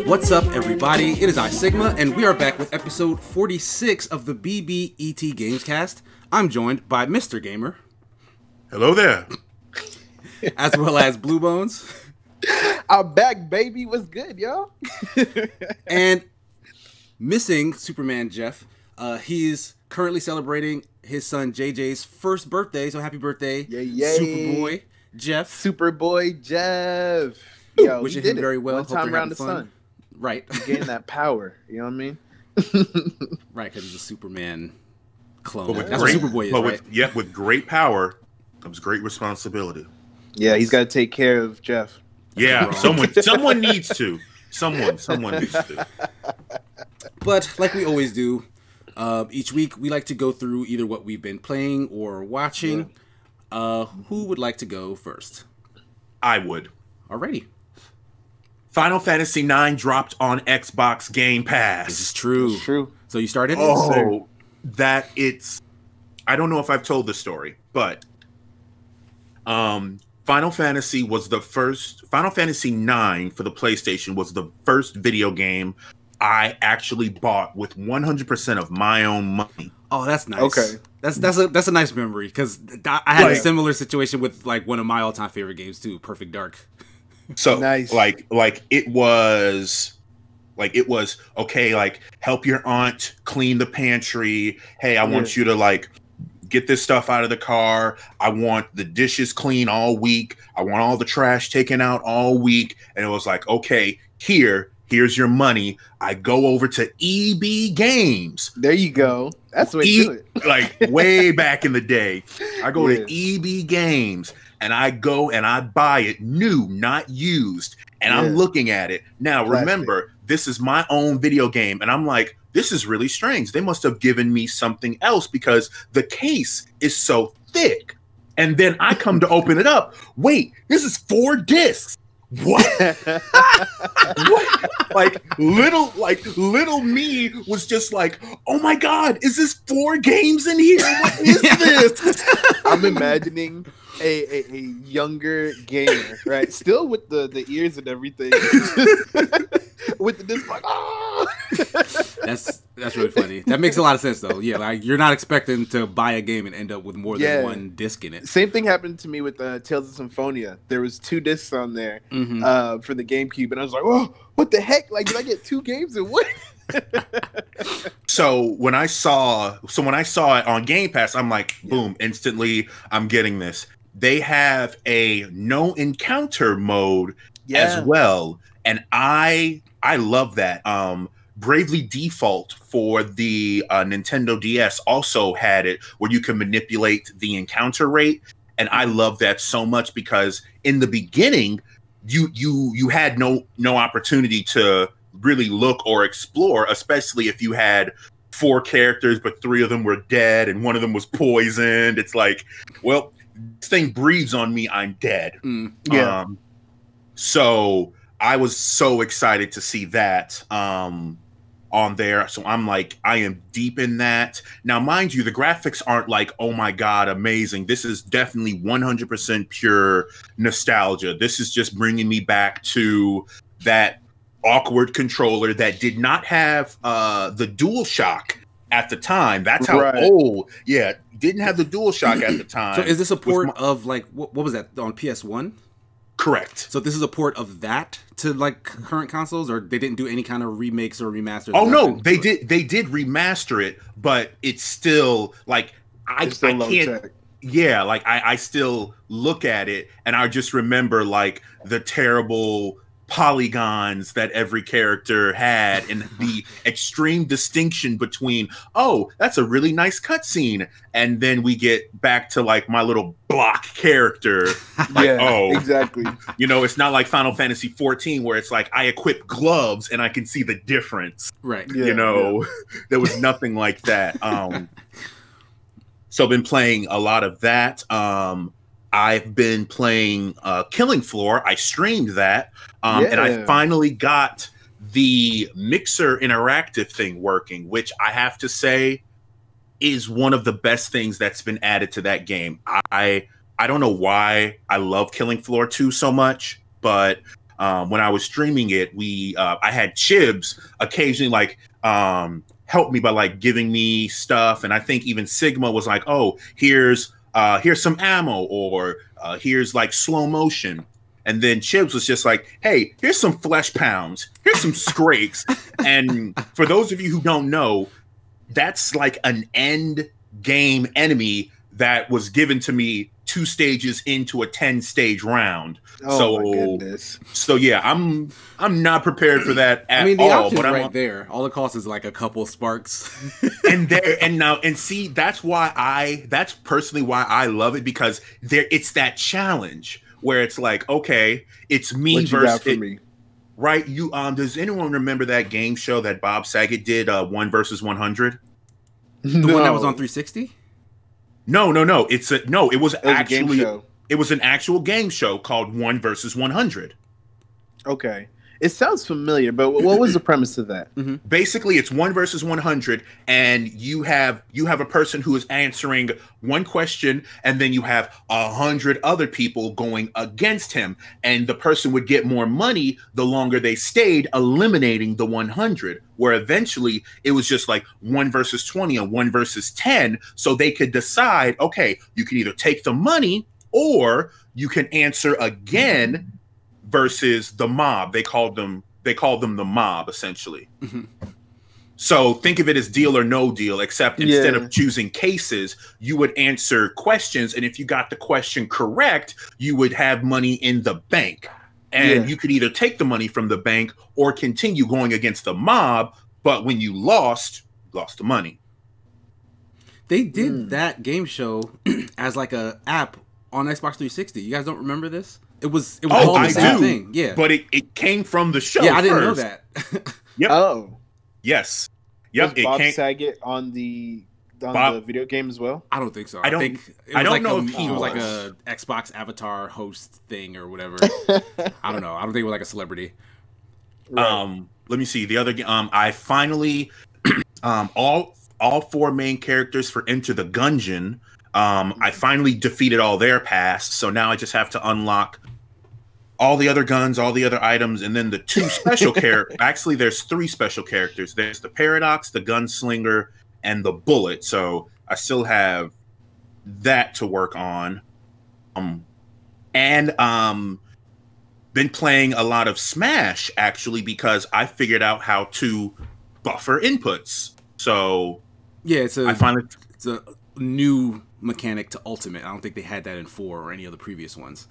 What's up, everybody? It is I, Sigma, and we are back with episode 46 of the BBET Gamescast. I'm joined by Mr. Gamer. Hello there. As well as Blue Bones. I'm back, baby. What's good, y'all? And missing Superman Jeff. He's currently celebrating his son JJ's first birthday, so happy birthday, yay. Superboy Jeff. Superboy Jeff. Yo, wishing he him did very well. One Hope time you're around the having fun. sun. Right. Getting that power. You know what I mean? Right, because he's a Superman clone. But with That's great, what Superboy is, but right? with great power comes great responsibility. Yeah, he's got to take care of Jeff. Yeah, someone needs to. Someone needs to. But like we always do, each week we like to go through either what we've been playing or watching. Yeah. Who would like to go first? I would. Alrighty. Final Fantasy IX dropped on Xbox Game Pass. This is true. It's true. So you started? Oh, that it's... I don't know if I've told the story, but Final Fantasy was the first... Final Fantasy IX for the PlayStation was the first video game I actually bought with 100% of my own money. Oh, that's nice. Okay. That's a nice memory, because I had a similar situation with like one of my all-time favorite games too, Perfect Dark. So nice. like it was okay, like help your aunt clean the pantry. Hey, I want you to like get this stuff out of the car. I want the dishes clean all week. I want all the trash taken out all week. And it was like, okay, here's your money. I go over to EB Games. There you go. That's the way to do it. Like way back in the day. I go to EB Games and I go and I buy it new, not used. And I'm looking at it. Now, remember, this is my own video game. And I'm like, this is really strange. They must have given me something else because the case is so thick. And then I come to open it up. Wait, this is 4 discs. What? What? Like little me was just like, oh my god, is this 4 games in here? What is this? I'm imagining a younger gamer, right? Still with the ears and everything. With the disc, like, ah! That's really funny. That makes a lot of sense though. Yeah, like you're not expecting to buy a game and end up with more than one disc in it. Same thing happened to me with Tales of Symphonia. There was 2 discs on there for the GameCube, and I was like, "Whoa, what the heck? Like, did I get 2 games in one?" So when I saw it on Game Pass, I'm like, boom, instantly, I'm getting this. They have a no encounter mode as well, and I love that. Bravely Default for the Nintendo DS also had it where you can manipulate the encounter rate, and I love that so much because in the beginning you had no opportunity to really look or explore, especially if you had 4 characters but 3 of them were dead and one of them was poisoned. It's like, well, this thing breathes on me, I'm dead. So I was so excited to see that on there. So I'm like, I am deep in that. Now, mind you, the graphics aren't like, oh my God, amazing. This is definitely 100% pure nostalgia. This is just bringing me back to that awkward controller that did not have the DualShock at the time. That's how old. Yeah, didn't have the DualShock at the time. So is this a port of like, what was that, on PS1? Correct. So this is a port of that to like current consoles, or they didn't do any kind of remakes or remasters? Oh no, they did remaster it, but it's still like I can't. Yeah, like I still look at it and I just remember like the terrible polygons that every character had and the extreme distinction between, oh, that's a really nice cutscene, and then we get back to like my little block character, like, exactly, you know, it's not like Final Fantasy 14 where it's like I equip gloves and I can see the difference, right? You know, there was nothing like that. So I've been playing a lot of that. I've been playing Killing Floor. I streamed that. And I finally got the Mixer interactive thing working, which I have to say is one of the best things that's been added to that game. I don't know why I love Killing Floor 2 so much, but when I was streaming it, I had Chibs occasionally like help me by like giving me stuff, and I think even Sigma was like, "Oh, here's some ammo," or here's like slow motion. And then Chibs was just like, "Hey, here's some flesh pounds. Here's some scrapes." And for those of you who don't know, that's like an end game enemy that was given to me 2 stages into a 10-stage round. Oh my goodness. So yeah, I'm not prepared for that at all. I mean, the all. option's But right there. All it costs is like a couple sparks. and see, that's personally why I love it, because it's that challenge where it's like, okay, it's me versus me. Right? You does anyone remember that game show that Bob Saget did, 1 versus 100? The one that was on 360? No. It was actually a game show. It was an actual game show called 1 versus 100. Okay. It sounds familiar, but what was the premise of that? Mm-hmm. Basically, it's 1 versus 100, and you have a person who is answering one question, and then you have 100 other people going against him, and the person would get more money the longer they stayed, eliminating the 100. Where eventually it was just like 1 versus 20 and 1 versus 10, so they could decide, okay, you can either take the money or you can answer again. Versus the mob, they called them the mob, essentially. Mm-hmm. So think of it as deal or no deal, except instead of choosing cases, you would answer questions, and if you got the question correct, you would have money in the bank, and you could either take the money from the bank or continue going against the mob. But when you lost the money. They did that game show as like a app on Xbox 360. You guys don't remember this? It was all the same thing. Yeah. But it came from the show. Yeah, I didn't know that. Yep. Oh. Yes. Yep. Was Bob Saget on the video game as well? I don't think so. I don't know if he was was like a Xbox avatar host thing or whatever. I don't know. I don't think it was like a celebrity. Right. Let me see the other. I finally all 4 main characters for Enter the Gungeon. I finally defeated all their past, so now I just have to unlock all the other guns, all the other items, and then the 2 special characters. Actually, there's 3 special characters. There's the Paradox, the Gunslinger, and the Bullet. So I still have that to work on. And been playing a lot of Smash, actually, because I figured out how to buffer inputs. So yeah, it's a new mechanic to Ultimate. I don't think they had that in 4 or any of the previous ones.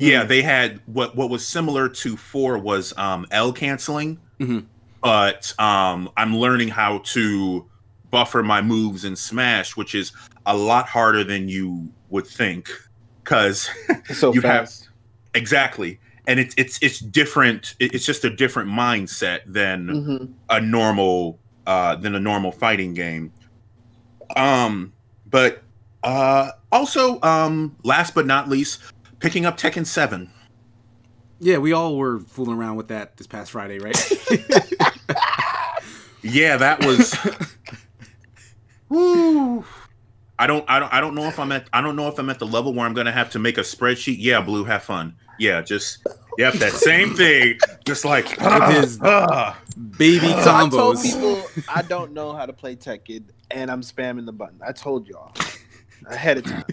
Yeah, they had what was similar to 4 was L canceling, but I'm learning how to buffer my moves in Smash, which is a lot harder than you would think, because so you fast. Exactly, and it's different. It's just a different mindset than a normal fighting game. But also, last but not least, picking up Tekken 7. Yeah, we all were fooling around with that this past Friday, right? Yeah, that was. Woo. I don't know if I'm at the level where I'm gonna have to make a spreadsheet. Yeah, Blue, have fun. Yeah, that same thing. Just like his baby combos. So I told people I don't know how to play Tekken, and I'm spamming the button. I told y'all ahead of time.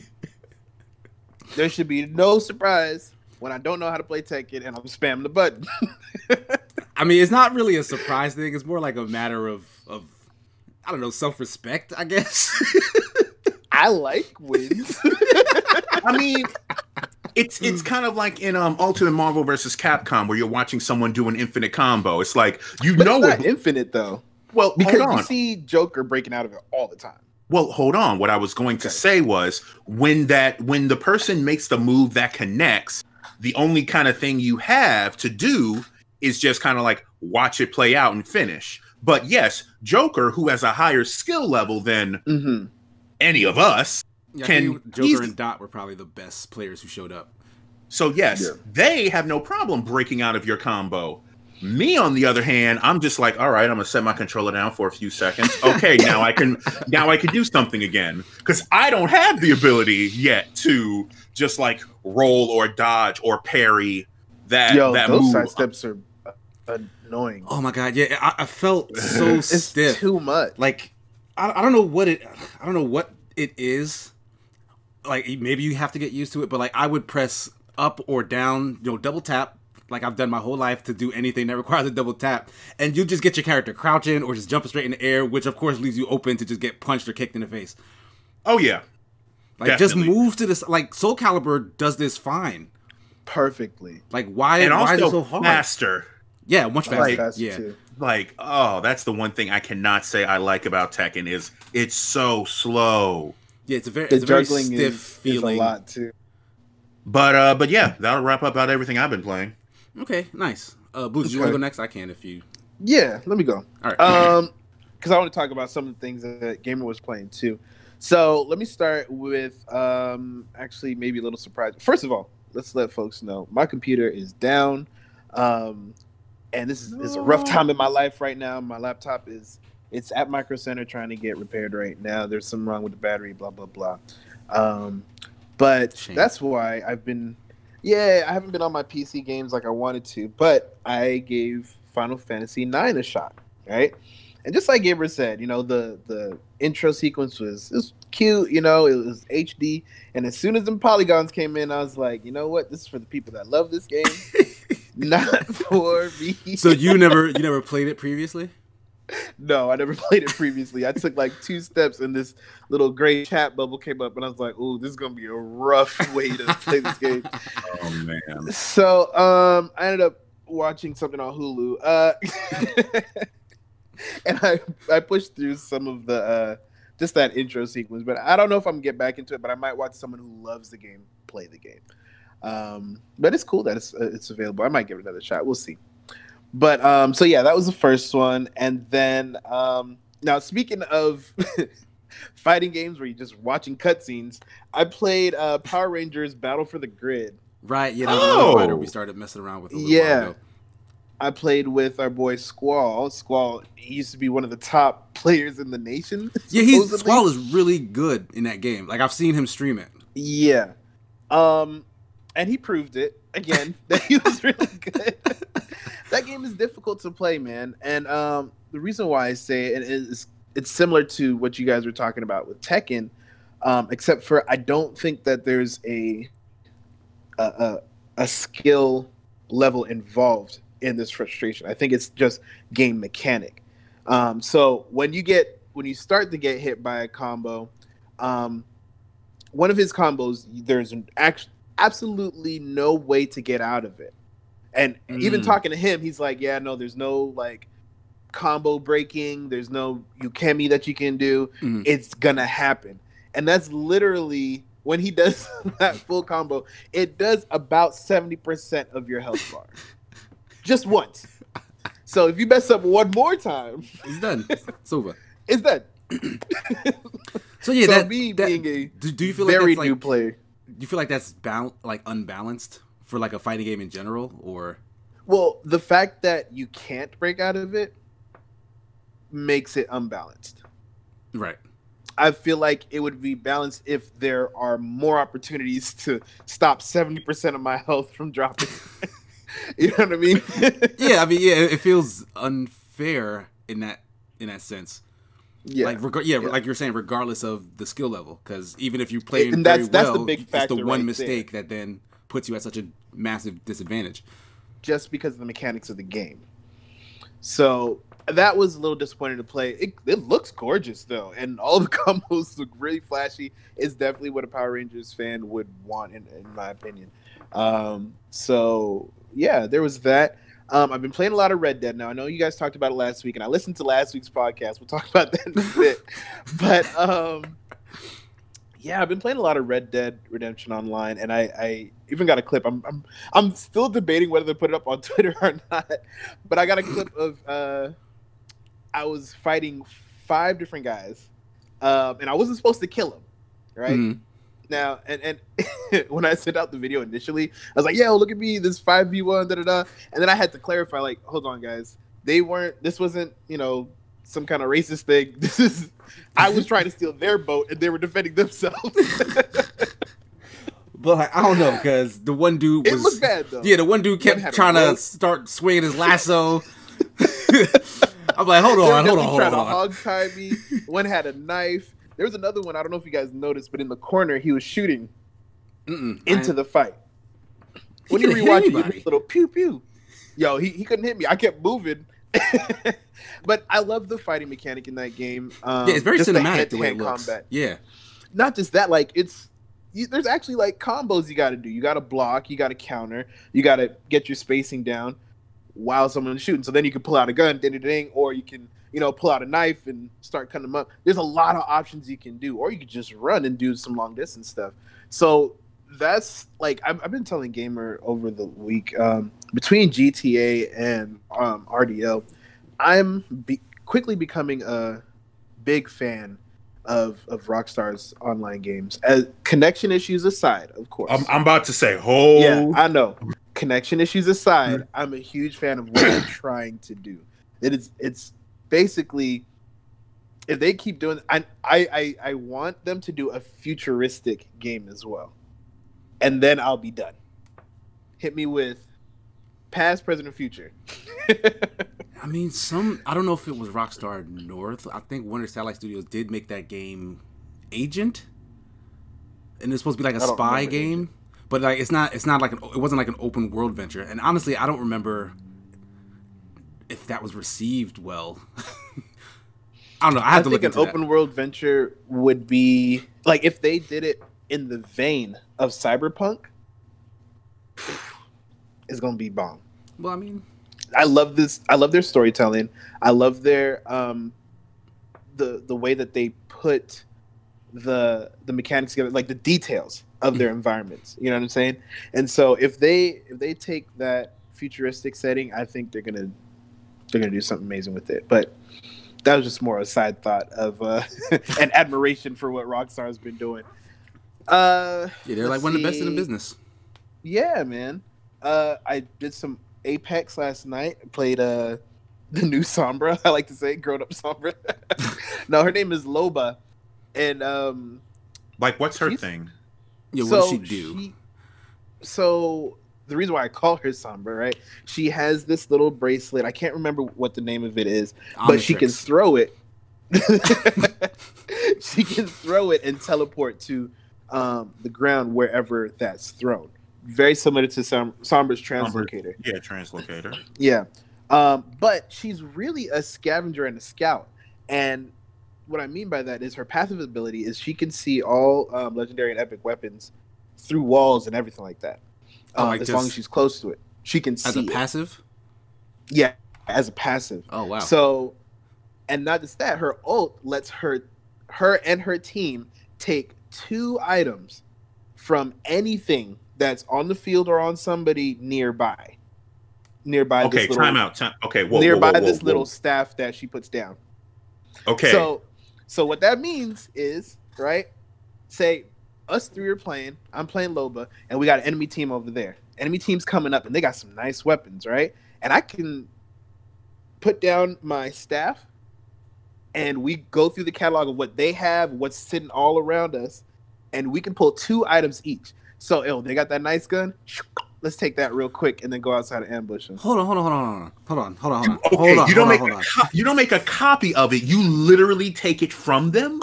There should be no surprise when I don't know how to play Tekken and I'm spamming the button. I mean, it's not really a surprise thing. It's more like a matter of I don't know, self-respect, I guess. I like wins. I mean, it's kind of like in Ultimate Marvel vs. Capcom, where you're watching someone do an infinite combo. It's like but it's not infinite though. Well, because hold on. You see Joker breaking out of it all the time. Well, hold on. What I was going to say was when the person makes the move that connects, the only kind of thing you have to do is just kind of like watch it play out and finish. But yes, Joker, who has a higher skill level than any of us, Joker and Dot were probably the best players who showed up. So yes, they have no problem breaking out of your combo. Me, on the other hand, I'm just like, all right, I'm gonna set my controller down for a few seconds. Okay, now I can do something again, because I don't have the ability yet to just like roll or dodge or parry that those move. side steps are annoying. Oh my god, yeah, I felt so stiff. It's too much. Like I don't know what it is. Like maybe you have to get used to it, but like I would press up or down, double tap, like I've done my whole life to do anything that requires a double tap, and you just get your character crouching or just jumping straight in the air, which of course leaves you open to just get punched or kicked in the face. Oh yeah, like definitely. Just move to this. Like Soul Calibur does this fine, perfectly. Like why? And why also is it so hard? faster. Yeah, much faster. Faster yeah. too. Like, oh, that's the one thing I cannot say I like about Tekken is it's so slow. Yeah, it's a very juggling stiff feeling. Is a lot too. But yeah, that'll wrap up about everything I've been playing. Okay, nice. Blue, do you want to go next? I can if you. Yeah, let me go. All right. Because I want to talk about some of the things that Gamer was playing too. So let me start with actually maybe a little surprise. First of all, let's let folks know my computer is down, and this is a rough time in my life right now. My laptop it's at Micro Center trying to get repaired right now. There's something wrong with the battery, blah blah blah. But Shame. that's why I haven't been on my PC games like I wanted to, but I gave Final Fantasy IX a shot, right? And just like Gabriel said, the intro sequence was cute, it was HD, and as soon as the polygons came in, I was like, you know what? This is for the people that love this game, not for me. So you never played it previously? No, I never played it previously. I took like 2 steps and this little gray chat bubble came up and I was like, "Ooh, this is going to be a rough way to play this game." Oh man. So, I ended up watching something on Hulu. And I pushed through some of the just that intro sequence, but I don't know if I'm going to get back into it, but I might watch someone who loves the game play the game. But it's cool that it's available. I might give it another shot. We'll see. But so yeah, that was the first one, and then now speaking of fighting games where you're just watching cutscenes, I played Power Rangers Battle for the Grid. Right, yeah, that was another fighter we started messing around with a little while ago. I played with our boy Squall. Squall, he used to be one of the top players in the nation. Yeah, Squall is really good in that game. Like I've seen him stream it. Yeah, and he proved it again that he was really good. That game is difficult to play, man. And the reason why I say it is it's similar to what you guys were talking about with Tekken, except for I don't think that there's a skill level involved in this frustration. I think it's just game mechanic. So when you start to get hit by a combo, one of his combos, there's absolutely no way to get out of it. And even talking to him, he's like, yeah, no, there's no like combo breaking. There's no Ukemi that you can do. It's going to happen. And that's literally when he does that full combo, it does about 70% of your health bar. Just once. So if you mess up one more time, it's done. It's over. It's done. So yeah, so being a do you feel very like that's new player. Do you feel like that's unbalanced for like a fighting game in general, or? Well, the fact that you can't break out of it makes it unbalanced. Right. I feel like it would be balanced if there are more opportunities to stop 70% of my health from dropping. You know what I mean? Yeah, it feels unfair in that sense. Yeah, like you're saying, regardless of the skill level, because even if you play and very that's well, the big factor, it's the one right mistake there. that then puts you at such a massive disadvantage. Just because of the mechanics of the game. So that was a little disappointing to play. It looks gorgeous though, and all the combos look really flashy. It's definitely what a Power Rangers fan would want, in my opinion. So yeah, there was that. I've been playing a lot of Red Dead now. I know you guys talked about it last week, and I listened to last week's podcast. We'll talk about that in a bit. But yeah, I've been playing a lot of Red Dead Redemption Online, and I even got a clip. I'm still debating whether to put it up on Twitter or not. But I got a clip of I was fighting 5 different guys, and I wasn't supposed to kill them, right? Mm-hmm. Now, and when I sent out the video initially, I was like, "Yo, look at me, this 5v1, da da da," and then I had to clarify, like, "Hold on, guys, this wasn't, some kind of racist thing. I was trying to steal their boat, and they were defending themselves." But like, I don't know, because the one dude was. It looked bad though. Yeah, the one dude kept trying to start swinging his lasso. I'm like, hold on. Trying to hog tie me. One had a knife. There was another one. I don't know if you guys noticed, but in the corner, he was shooting into the fight. When you rewatch it, you hear little pew pew. Yo, he couldn't hit me. I kept moving. But I love the fighting mechanic in that game. Yeah, it's very cinematic the way it looks. Combat. Yeah. Not just that, like there's actually like combos you got to do. You got to block, you got to counter, you got to get your spacing down while someone's shooting. So then you can pull out a gun, or you can pull out a knife and start cutting them up. There's a lot of options you can do, or you could just run and do some long distance stuff. So that's like I've been telling Gamer over the week between GTA and RDL, I'm quickly becoming a big fan of Rockstar's online games. As connection issues aside, of course. I'm about to say, yeah, I know. Connection issues aside, I'm a huge fan of what they're trying to do. It's basically, if they keep doing, I want them to do a futuristic game as well, and then I'll be done. Hit me with past, present, and future. I mean, I don't know if it was Rockstar North. I think Warner Satellite Studios did make that game Agent, and it's supposed to be like a spy game, Agent. But like it's not like it wasn't like an open world venture. And honestly, I don't remember if that was received well. I don't know. I think an open world venture would be like if they did it in the vein of Cyberpunk. It's gonna be bomb. Well, I mean, I love this. I love their storytelling. I love their the way that they put the mechanics together, like the details of their environments. You know what I'm saying? And so if they take that futuristic setting, I think they're gonna do something amazing with it. But that was just more a side thought of an admiration for what Rockstar has been doing. Yeah, they're like one of the best in the business. Yeah, man. I did some Apex last night. Played the new Sombra. I like to say grown up Sombra. No, her name is Loba, and like what's her thing? Yeah, what does she do? So the reason why I call her Sombra, right? She has this little bracelet. I can't remember what the name of it is, but she can throw it. She can throw it and teleport to the ground wherever that's thrown. Very similar to Sombra's translocator. Yeah, translocator. Yeah. But she's really a scavenger and a scout. And what I mean by that is her passive ability is she can see all legendary and epic weapons through walls and everything like that. As long as she's close to it. She can see as a passive? Yeah, as a passive. Oh, wow. So, and not just that, her ult lets her and her team take 2 items from anything that's on the field or on somebody nearby. Okay, time out. Okay, whoa, this little staff that she puts down. Okay. So what that means is, right? Say us 3 are playing. I'm playing Loba, and we got an enemy team over there. Enemy team's coming up, and they got some nice weapons, right? And I can put down my staff, and we go through the catalog of what they have, what's sitting all around us, and we can pull 2 items each. So, they got that nice gun. Let's take that real quick and then go outside and ambush them. Hold on. Okay, you don't make a copy of it. You literally take it from them.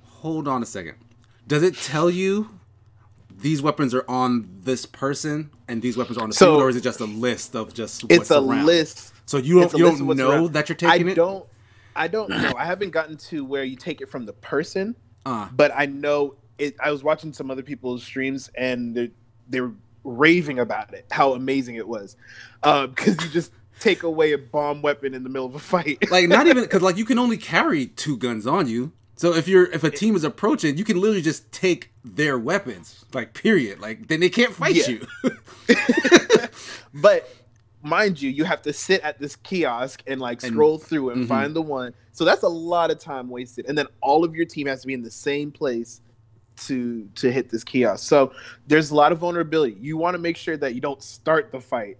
Hold on a second. Does it tell you these weapons are on this person and these weapons are on the field, or is it just a list of just what's around? It's a list. So you don't know that you're taking it? I don't know. I haven't gotten to where you take it from the person, but I know it. I was watching some other people's streams and they were raving about it, how amazing it was, because you just take away a bomb weapon in the middle of a fight. Like not even because like you can only carry 2 guns on you. So if a team is approaching, you can literally just take their weapons, like period. Like then they can't fight you. But mind you have to sit at this kiosk and scroll through and find the one. So that's a lot of time wasted. And then all of your team has to be in the same place to hit this kiosk. So there's a lot of vulnerability. You want to make sure that you don't start the fight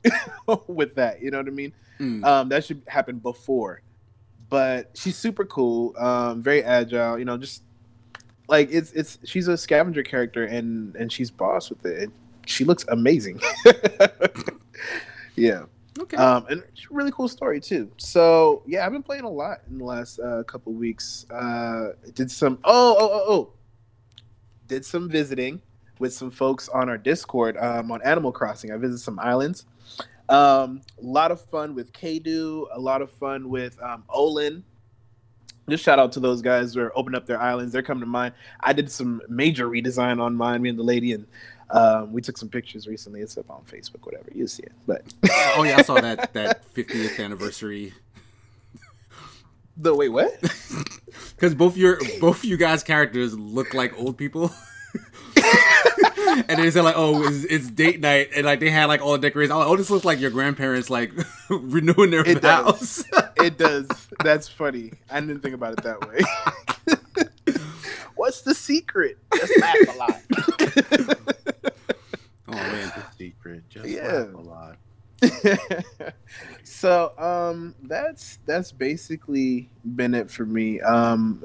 with that. You know what I mean? That should happen before. But she's super cool, very agile. Like it's she's a scavenger character and she's boss with it. She looks amazing. Yeah. Okay. And it's a really cool story too. So yeah, I've been playing a lot in the last couple weeks. Did some did some visiting with some folks on our Discord on Animal Crossing. I visited some islands. A lot of fun with Kadu. A lot of fun with Olin. Just shout out to those guys who are opening up their islands. They're coming to mine. I did some major redesign on mine, me and the lady, and we took some pictures recently. It's up on Facebook, whatever. You'll see it. But oh yeah, I saw that 50th anniversary. Wait, what? Because both you guys' characters look like old people. And they said like, oh, it's date night, and like they had like all the decorations. Oh, this looks like your grandparents like renewing their vows. It does. That's funny. I didn't think about it that way. What's the secret? Just laugh a lot. Oh man, the secret. Just laugh a lot. So that's basically been it for me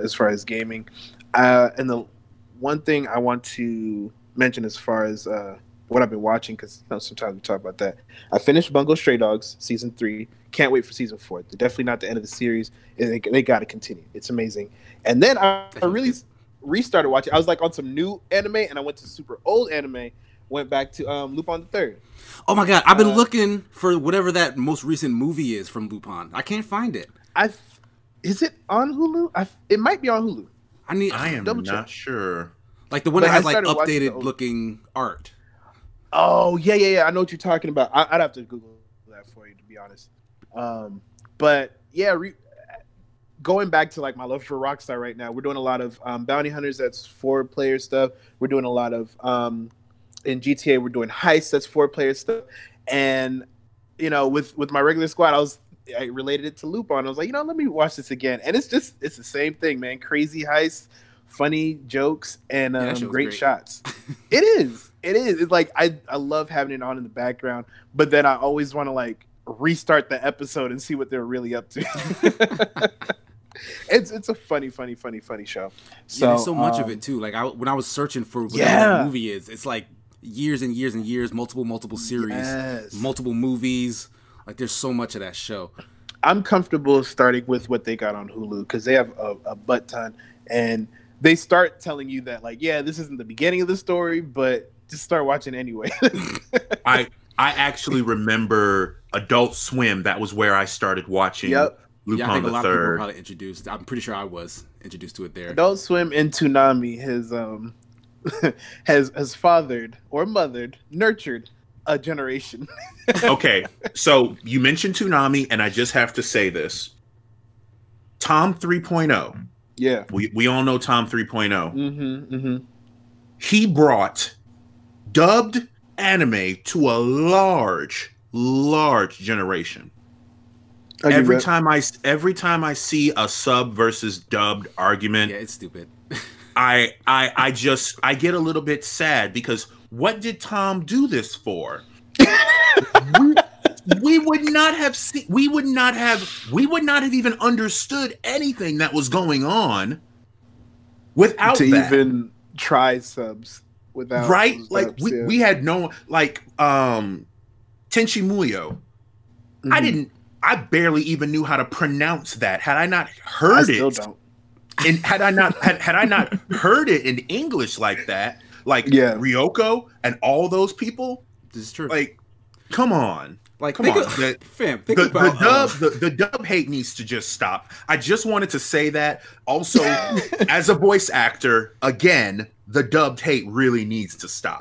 as far as gaming. And the one thing I want to mention as far as what I've been watching, because sometimes we talk about that. I finished Bungo Stray Dogs season 3. Can't wait for season 4. They're definitely not the end of the series. They got to continue. It's amazing. And then I really restarted watching. I was like on some new anime, and I went to super old anime. Went back to Lupin the Third. Oh my god, I've been looking for whatever that most recent movie is from Lupin. I can't find it. Is it on Hulu? It might be on Hulu. I am not sure. Like the one that has like updated looking art. Oh yeah. I know what you're talking about. I'd have to Google that for you, to be honest. But yeah, going back to like my love for Rockstar right now, we're doing a lot of bounty hunters. That's 4-player stuff. We're doing a lot of in GTA. We're doing heists. That's 4-player stuff. And with my regular squad, I related it to Lupin. I was like, let me watch this again. And it's the same thing, man. Crazy heists, funny jokes, and great shots. It is. It's like I love having it on in the background, but then I always want to like restart the episode and see what they're really up to. It's a funny show. So there's so much of it too. Like when I was searching for what that movie is, it's like years and years and years, multiple series, multiple movies. Like there's so much of that show. I'm comfortable starting with what they got on Hulu because they have a butt ton, and they start telling you that like, yeah, this isn't the beginning of the story, but just start watching anyway. I actually remember Adult Swim. That was where I started watching Lupin the Third. I think a lot of people were probably introduced. I'm pretty sure I was introduced to it there. Adult Swim and Toonami has fathered or mothered, nurtured a generation. Okay, so you mentioned Toonami, and I just have to say this. Tom 3.0. Yeah. We all know Tom 3.0. Mm-hmm. He brought dubbed anime to a large generation. Every time I see a sub versus dubbed argument, yeah, it's stupid. I get a little bit sad because what did Tom do this for? we would not have even understood anything that was going on without to that. Even try subs without right. Like we had no like Tenchi Muyo. Mm-hmm. I barely even knew how to pronounce that. Had I not heard it, still don't. And had I not heard it in English like that, like Ryoko and all those people, this is true. Like, come on. Like, come on. The dub hate needs to just stop. I just wanted to say that. Also, as a voice actor, again, the dubbed hate really needs to stop.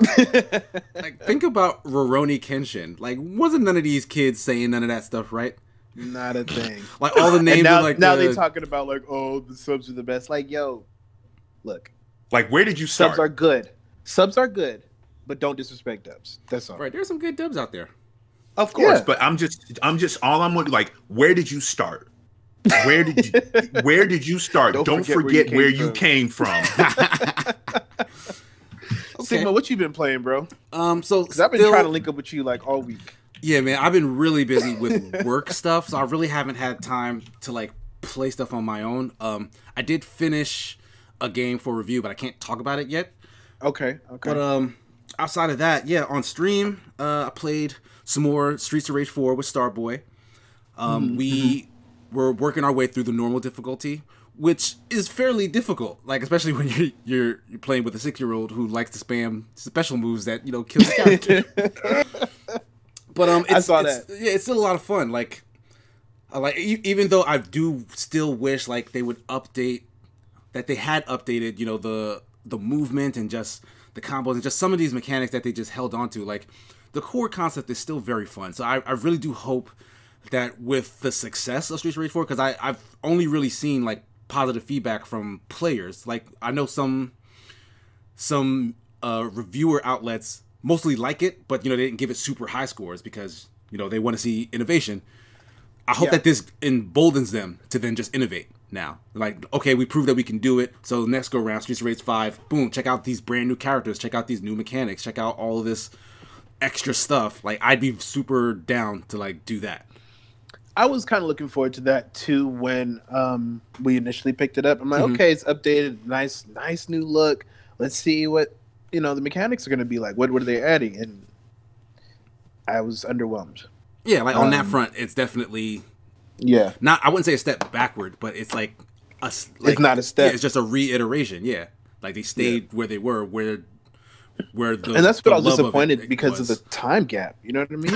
Like, think about Rurouni Kenshin. Like, wasn't none of these kids saying none of that stuff, right? Not a thing. Like all the names. Now, like they're talking about like, oh, the subs are the best. Like, yo, look. Like, where did you start? Subs are good. Subs are good, but don't disrespect dubs. That's all. Right. There's some good dubs out there. Of course, but I'm just like, where did you start? Where did you start? Don't forget where you came from. Sigma, what you been playing, bro? So because I've been trying to link up with you like all week. Yeah, man, I've been really busy with work stuff, so I really haven't had time to like play stuff on my own. I did finish a game for review, but I can't talk about it yet. Okay. But outside of that, yeah, on stream, I played some more Streets of Rage 4 with Starboy. We were working our way through the normal difficulty, which is fairly difficult, like especially when you're playing with a 6-year-old who likes to spam special moves that kill the character. But I saw that. It's still a lot of fun. Like even though I do still wish like they would update, that they had updated, the movement and just the combos and just some of these mechanics that they just held on to. Like the core concept is still very fun. So I really do hope that with the success of Streets of Rage 4, because I've only really seen like positive feedback from players. Like I know some reviewer outlets mostly like it, but they didn't give it super high scores because they want to see innovation. I hope that this emboldens them to then just innovate now. Like, okay, we proved that we can do it, so next go round, Streets of Rage 5, boom, check out these brand new characters, check out these new mechanics, check out all of this extra stuff. Like, I'd be super down to like do that. I was kind of looking forward to that too when we initially picked it up. I'm like, okay, it's updated, nice new look. Let's see what the mechanics are going to be like. What are they adding? And I was underwhelmed. Yeah, like on that front, it's definitely I wouldn't say a step backward, but it's like it's not a step. Yeah, it's just a reiteration. Yeah, like they stayed where they were, where the and that's what I was disappointed because of the time gap. You know what I mean?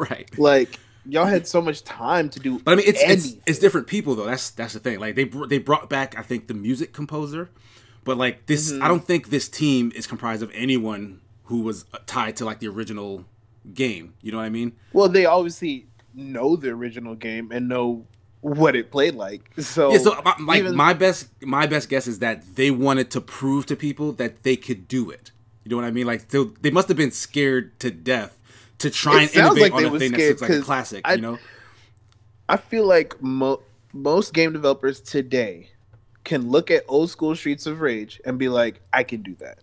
Right. Like y'all had so much time to do. But I mean, it's different people though. That's the thing. Like they brought back, I think, the music composer, but like this, I don't think this team is comprised of anyone who was tied to like the original game. You know what I mean? Well, they obviously know the original game and know what it played like. So yeah, so my best guess is that they wanted to prove to people that they could do it. You know what I mean? Like they must have been scared to death to try and innovate on a thing that looks like a classic. I feel like most game developers today can look at old school Streets of Rage and be like, I can do that.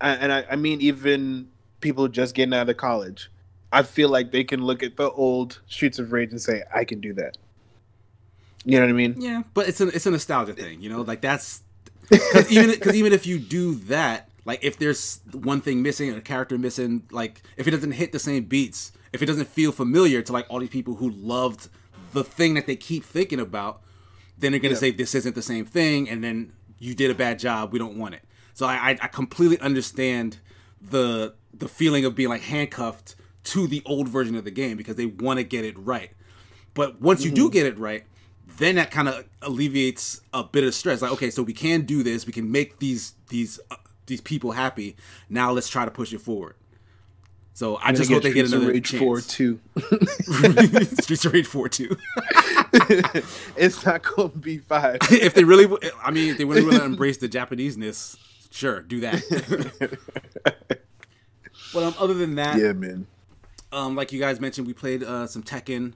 I mean, even people just getting out of college, I feel like they can look at the old Streets of Rage and say, I can do that. You know what I mean? Yeah, but it's a nostalgia thing, like that's because even if you do that, like if there's one thing missing, a character missing, like if it doesn't hit the same beats, if it doesn't feel familiar to like all these people who loved the thing that they keep thinking about, then they're gonna say this isn't the same thing, and then you did a bad job, we don't want it. So I completely understand the feeling of being like handcuffed to the old version of the game because they want to get it right. But once you do get it right, then that kind of alleviates a bit of stress. Like, okay, so we can do this. We can make these people happy. Now let's try to push it forward. So I just hope they get another Rage chance. 4 2. Streets of Rage 4 2. It's not going to be 5. If they really want to embrace the Japanese-ness, sure, do that. But other than that, yeah, man. Like you guys mentioned, we played some Tekken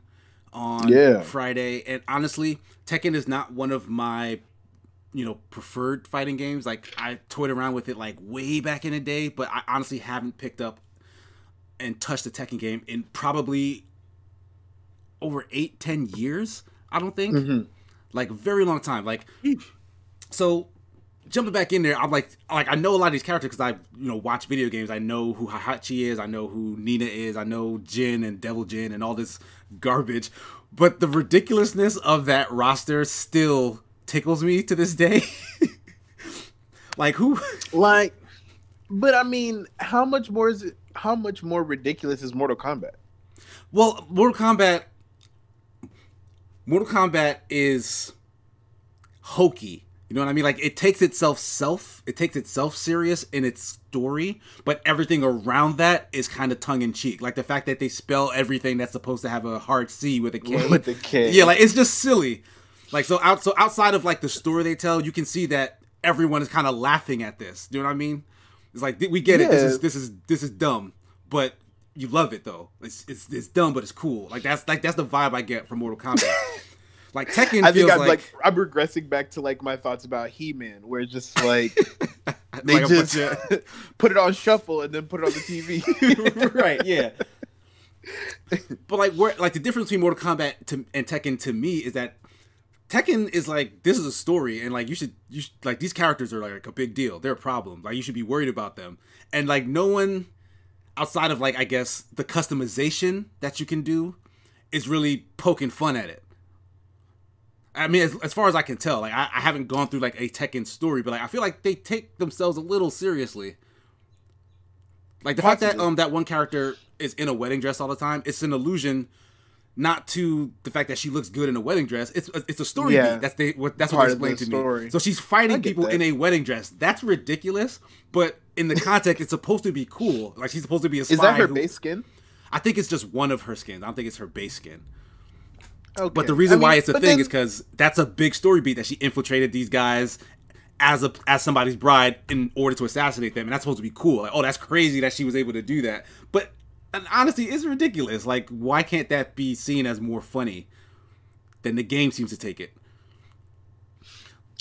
on Friday, and honestly, Tekken is not one of my preferred fighting games. Like I toyed around with it like way back in the day, but I honestly haven't picked up and touched the Tekken game in probably over 8-10 years. I don't think like a very long time. Like so. Jumping back in there, I'm like I know a lot of these characters because I watch video games. I know who Heihachi is. I know who Nina is. I know Jin and Devil Jin and all this garbage. But the ridiculousness of that roster still tickles me to this day. Like who? Like, but I mean, how much more is it? How much more ridiculous is Mortal Kombat? Well, Mortal Kombat is hokey. You know what I mean? Like it takes itself serious in its story, but everything around that is kind of tongue in cheek. Like the fact that they spell everything that's supposed to have a hard C with a K. With the K. Yeah, like it's just silly. Like so outside of like the story they tell, you can see that everyone is kind of laughing at this. You know what I mean? It's like we get it. This is dumb, but you love it though. It's dumb, but it's cool. Like that's the vibe I get from Mortal Kombat. Like Tekken feels I'm regressing back to like my thoughts about He-Man, where it's just like they like just put it on shuffle and then put it on the TV. Right? Yeah. But like the difference between Mortal Kombat and Tekken to me is that Tekken is like, this is a story, and like you should like, these characters are like a big deal. They're a problem. Like, you should be worried about them. And like, no one outside of like, I guess, the customization that you can do is really poking fun at it. I mean, as far as I can tell, like, I haven't gone through like a Tekken story, but like, I feel like they take themselves a little seriously. Like the fact that that one character is in a wedding dress all the time, it's an allusion not to the fact that she looks good in a wedding dress. It's a story beat. That's what they explained to me. So she's fighting people in a wedding dress. That's ridiculous, but in the context, it's supposed to be cool. Like, she's supposed to be a spy. Is that her base skin? I think it's just one of her skins. I don't think it's her base skin. Okay. But the reason why it's a thing is because that's a big story beat, that she infiltrated these guys as somebody's bride in order to assassinate them, and that's supposed to be cool. Like, oh, that's crazy that she was able to do that. But honestly, it's ridiculous. Like, why can't that be seen as more funny than the game seems to take it?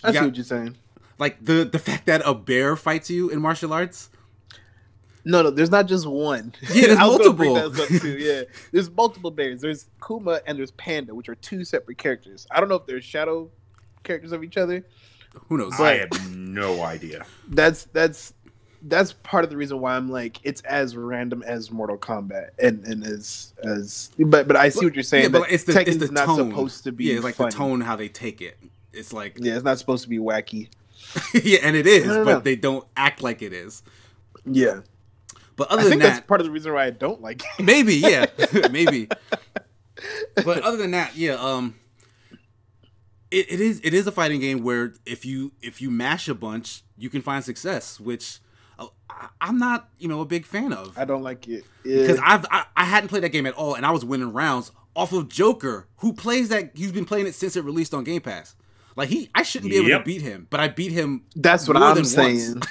I see what you're saying. Like the fact that a bear fights you in martial arts. No, there's not just one. Yeah, there's multiple. Bring that up too. Yeah, there's multiple bears. There's Kuma and there's Panda, which are two separate characters. I don't know if they're shadow characters of each other. Who knows? I have no idea. That's part of the reason why I'm like, it's as random as Mortal Kombat, and but I see what you're saying. Yeah, but it's the not tone. Supposed to be. Yeah, it's like funny. The tone how they take it. It's like, yeah, it's not supposed to be wacky. Yeah, and it is, but they don't act like it is. Yeah. But other than that, that's part of the reason why I don't like it. Maybe, yeah, maybe. But other than that, yeah, it is a fighting game where if you mash a bunch, you can find success, which I'm not, a big fan of. I don't like it because I hadn't played that game at all, and I was winning rounds off of Joker, who plays that. He's been playing it since it released on Game Pass. Like, I shouldn't be able to beat him, but I beat him. That's what I'm saying.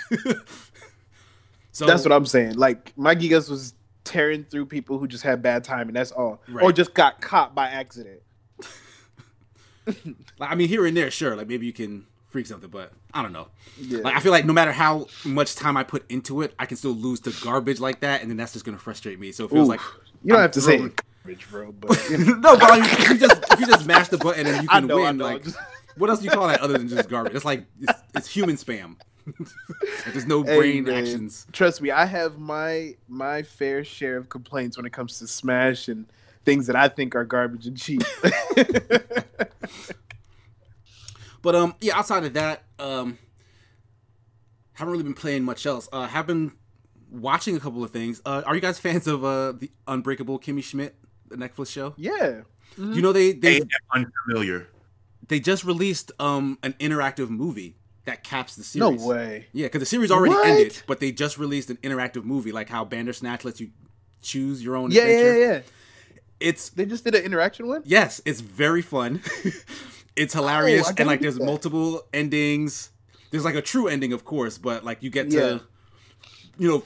So that's what I'm saying. Like, my Gigas was tearing through people who just had bad time, and that's all, right. Or just got caught by accident. Like, I mean, here and there, sure. Like, maybe you can freak something, but I don't know. Yeah. Like, I feel like no matter how much time I put into it, I can still lose to garbage like that, and then that's just gonna frustrate me. So it feels like you don't have to say garbage, bro. But no, but like, if you just mash the button and you can win, I know. like, what else do you call that other than just garbage? It's like it's human spam. Like, there's no brain actions. Trust me, I have my fair share of complaints when it comes to Smash and things that I think are garbage and cheap. But yeah, outside of that, haven't really been playing much else. Have been watching a couple of things. Are you guys fans of the Unbreakable Kimmy Schmidt, the Netflix show? Yeah. Mm-hmm. You know they unfamiliar. They just released an interactive movie that caps the series. No way. Yeah, because the series already ended, but they just released an interactive movie, like how Bandersnatch lets you choose your own adventure. Yeah. They just did an interaction one? Yes, it's very fun. It's hilarious, and like there's multiple endings. There's like a true ending, of course, but like you get to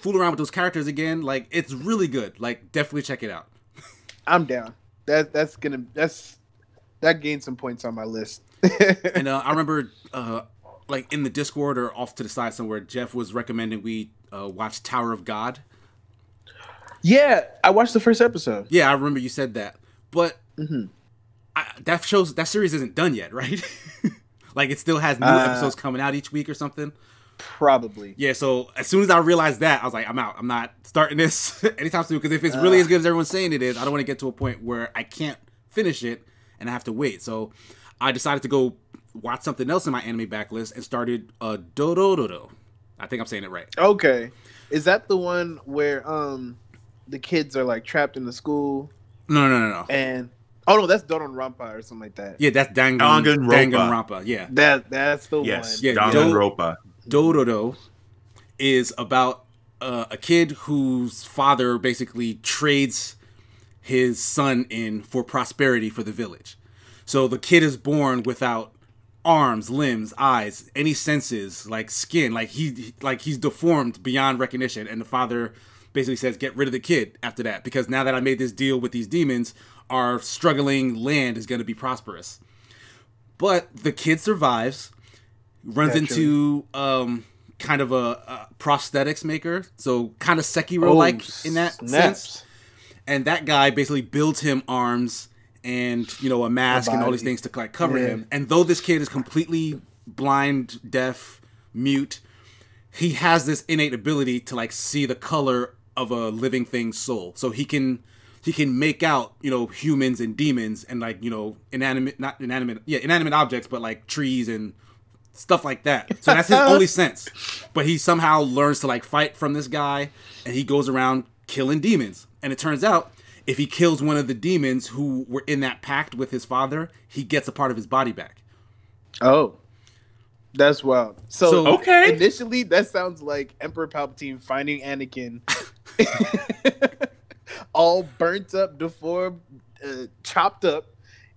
fool around with those characters again. Like, it's really good. Like, definitely check it out. I'm down. That gained some points on my list. And I remember like in the Discord or off to the side somewhere, Jeff was recommending we watch Tower of God. Yeah, I watched the first episode. Yeah, I remember you said that. But that series isn't done yet, right? Like, it still has new episodes coming out each week or something. Probably. Yeah, so as soon as I realized that, I was like, I'm out. I'm not starting this anytime soon, because if it's really as good as everyone's saying it is, I don't want to get to a point where I can't finish it and I have to wait. So I decided to go watch something else in my anime backlist and started Dororo. I think I'm saying it right. Okay. Is that the one where the kids are like trapped in the school? No. And no, that's Danganronpa or something like that. Yeah, that's Danganronpa. Yeah. That's the one. Yeah, Danganronpa. Dororo is about a kid whose father basically trades his son in for prosperity for the village. So the kid is born without arms, limbs, eyes, any senses, like skin, like he's deformed beyond recognition, and the father basically says, get rid of the kid after that, because now that I made this deal with these demons, our struggling land is going to be prosperous. But the kid survives, runs into kind of a prosthetics maker, so kind of Sekiro-like in that sense. And that guy basically builds him arms and a mask and all these things to like cover him. And though this kid is completely blind, deaf, mute, he has this innate ability to like see the color of a living thing's soul. So he can make out, humans and demons and like, inanimate objects, but like trees and stuff like that. So that's his only sense. But he somehow learns to like fight from this guy, and he goes around killing demons. And it turns out if he kills one of the demons who were in that pact with his father, he gets a part of his body back. Oh. That's wild. So okay. Initially, that sounds like Emperor Palpatine finding Anakin all burnt up, deformed, chopped up,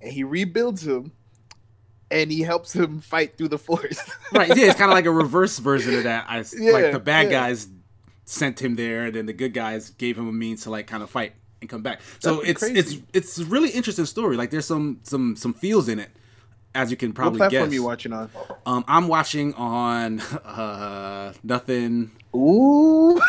and he rebuilds him, and he helps him fight through the Force. Right, yeah, it's kind of like a reverse version of that. Like the bad guys sent him there, and then the good guys gave him a means to like kind of fight and come back. So it's a really interesting story. Like there's some feels in it, as you can probably guess. What platform are you watching on? I'm watching on nothing. Ooh.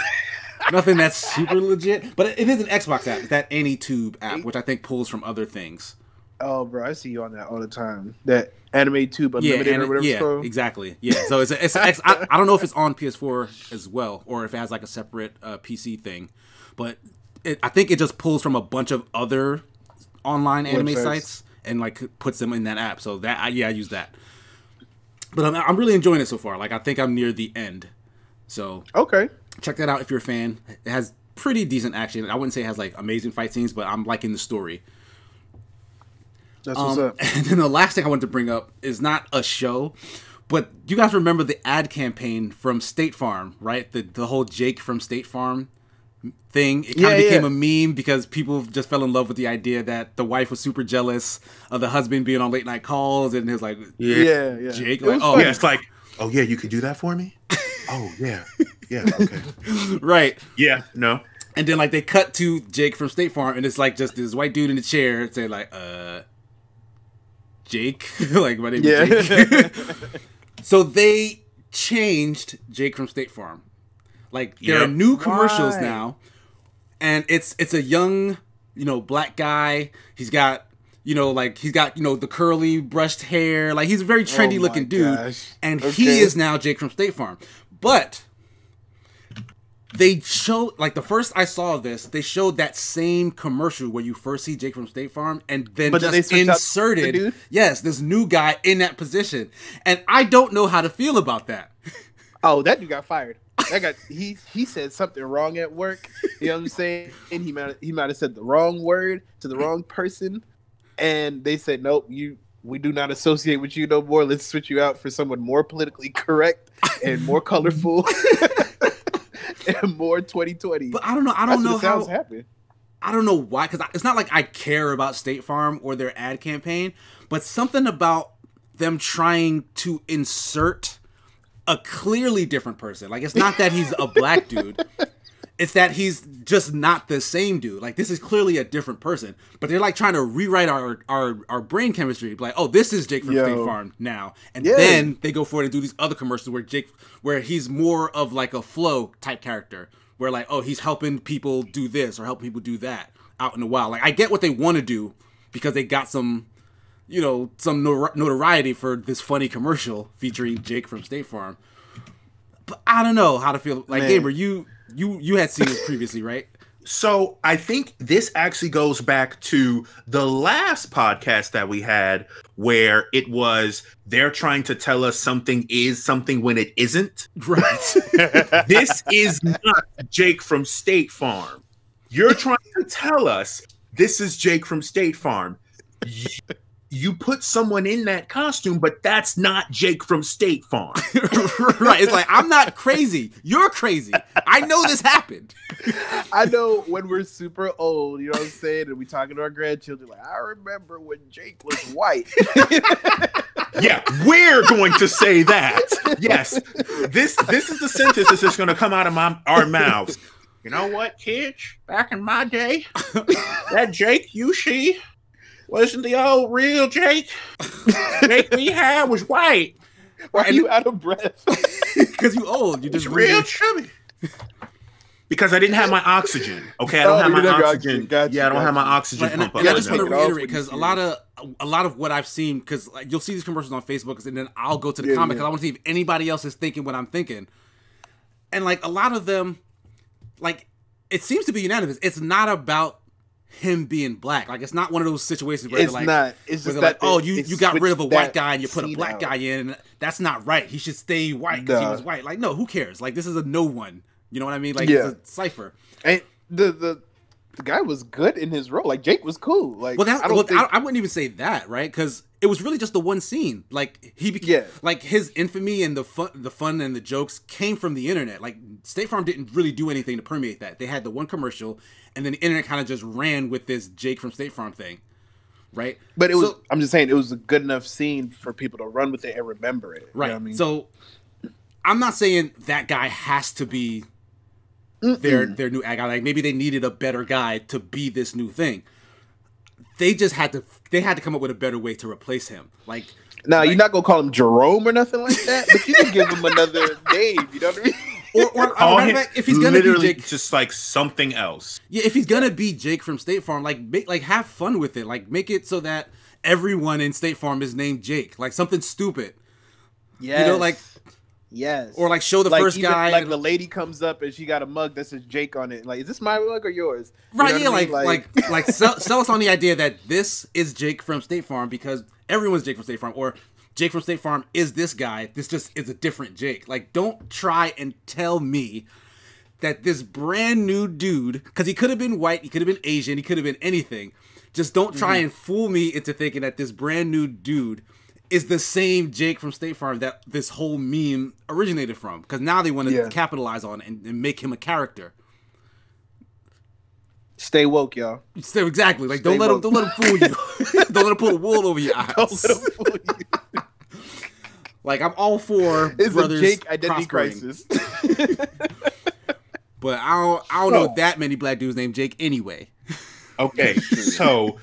Nothing that's super legit, but it is an Xbox app. It's that AnyTube app, which I think pulls from other things. Oh, bro, I see you on that all the time. That Anime Tube Unlimited or whatever it's called. Exactly. Yeah, so it's I don't know if it's on PS4 as well, or if it has like a separate PC thing, but I think it just pulls from a bunch of other online anime sites and like puts them in that app. So that I use that. But I'm really enjoying it so far. Like I think I'm near the end. So okay. Check that out if you're a fan. It has pretty decent action. I wouldn't say it has like amazing fight scenes, but I'm liking the story. That's what's up. And then the last thing I wanted to bring up is not a show, but you guys remember the ad campaign from State Farm, right? The whole Jake from State Farm thing. It kind of became a meme because people just fell in love with the idea that the wife was super jealous of the husband being on late night calls, and it was like, Jake, like, it's like, oh yeah, you could do that for me. Oh yeah. Yeah, okay. Right. Yeah, no. And then like they cut to Jake from State Farm, and it's like just this white dude in the chair saying like, Jake? Like my name is Jake. So they changed Jake from State Farm. Like there are new commercials now, and it's a young, black guy. He's got the curly brushed hair. Like he's a very trendy looking dude. And he is now Jake from State Farm. But they showed, like the first I saw this, they showed that same commercial where you first see Jake from State Farm, and then just inserted, this new guy in that position. And I don't know how to feel about that. Oh, that dude got fired. He said something wrong at work. You know what I'm saying? And he might have said the wrong word to the wrong person, and they said, nope, we do not associate with you no more. Let's switch you out for someone more politically correct and more colorful. And more 2020. But I don't know. I don't know how. Happen. I don't know why. Because it's not like I care about State Farm or their ad campaign, but something about them trying to insert a clearly different person. Like it's not that he's a black dude. It's that he's just not the same dude. Like this is clearly a different person. But they're like trying to rewrite our brain chemistry. Like, oh, this is Jake from State Farm now. And then they go for it and do these other commercials where he's more of like a Flo type character. Where like, oh, he's helping people do this or helping people do that out in the wild. Like I get what they want to do because they got some notoriety for this funny commercial featuring Jake from State Farm. But I don't know how to feel. Like, Gamer, you had seen this previously, right? So I think this actually goes back to the last podcast that we had where it was they're trying to tell us something is something when it isn't. Right. This is not Jake from State Farm. You're trying to tell us this is Jake from State Farm. You put someone in that costume, but that's not Jake from State Farm. Right. It's like, I'm not crazy. You're crazy. I know this happened. I know when we're super old, you know what I'm saying? And we talking to our grandchildren, like, I remember when Jake was white. Yeah, we're going to say that. Yes. This is the sentence that's just going to come out of our mouths. You know what, kids? Back in my day, that Jake you see wasn't the old real Jake. Jake we had was white. Why are you out of breath? Because you old. You just real chubby. Because I didn't have my oxygen. Okay, I don't have my oxygen. Gotcha, I don't have my oxygen Right, pump. and I just Yeah, want to take it off reiterate when because you a lot of what I've seen, because like, you'll see these commercials on Facebook, and then I'll go to the Yeah, comment yeah. because I want to see if anybody else is thinking what I'm thinking. And like a lot of them, like it seems to be unanimous. It's not about him being black. Like it's not one of those situations where It's they're like, not. It's where just they're like, that oh, they you got rid of a switched white that guy and you put a scene black out. guy in, and that's not right. He should stay white because he Duh. was white. Like, no, who cares? Like this is a no one. You know what I mean? Like Yeah. it's a cipher. And the guy was good in his role. Like Jake was cool. Like Well, I don't think I wouldn't even say that, right? Because it was really just the one scene. Like he became, Yeah. like his infamy and the fun and the jokes came from the internet. Like State Farm didn't really do anything to permeate that. They had the one commercial, and then the internet kind of just ran with this Jake from State Farm thing, right? But it was. I'm just saying it was a good enough scene for people to run with it and remember it. Right. You know what I mean? So I'm not saying that guy has to be their new guy. Like maybe they needed a better guy to be this new thing. They just had to come up with a better way to replace him. Like now you're not gonna call him Jerome or nothing like that, but you can give him another name. You know what I mean? or Call matter of him fact, if he's gonna be literally Jake, just like something else. yeah, if he's gonna be Jake from State Farm, like have fun with it. Like make it so that everyone in State Farm is named Jake. Like something stupid. Yes. You know, like yes. or like show the like first even, guy. like the lady comes up and she got a mug that says Jake on it. Like, is this my mug or yours? You Right, know yeah, what I mean? like sell us on the idea that this is Jake from State Farm because everyone's Jake from State Farm, or Jake from State Farm is this guy. This just is a different Jake. Like, don't try and tell me that this brand new dude, because he could have been white, he could have been Asian, he could have been anything. Just don't try and fool me into thinking that this brand new dude is the same Jake from State Farm that this whole meme originated from. Because now they want to capitalize on it and make him a character. Stay woke, y'all. So exactly, like Stay don't let him fool you. Don't let him pull the wool over your eyes. Don't let him fool you. Like I'm all for It's a brothers Jake identity prospering, crisis. but I don't know that many black dudes named Jake anyway. Okay, so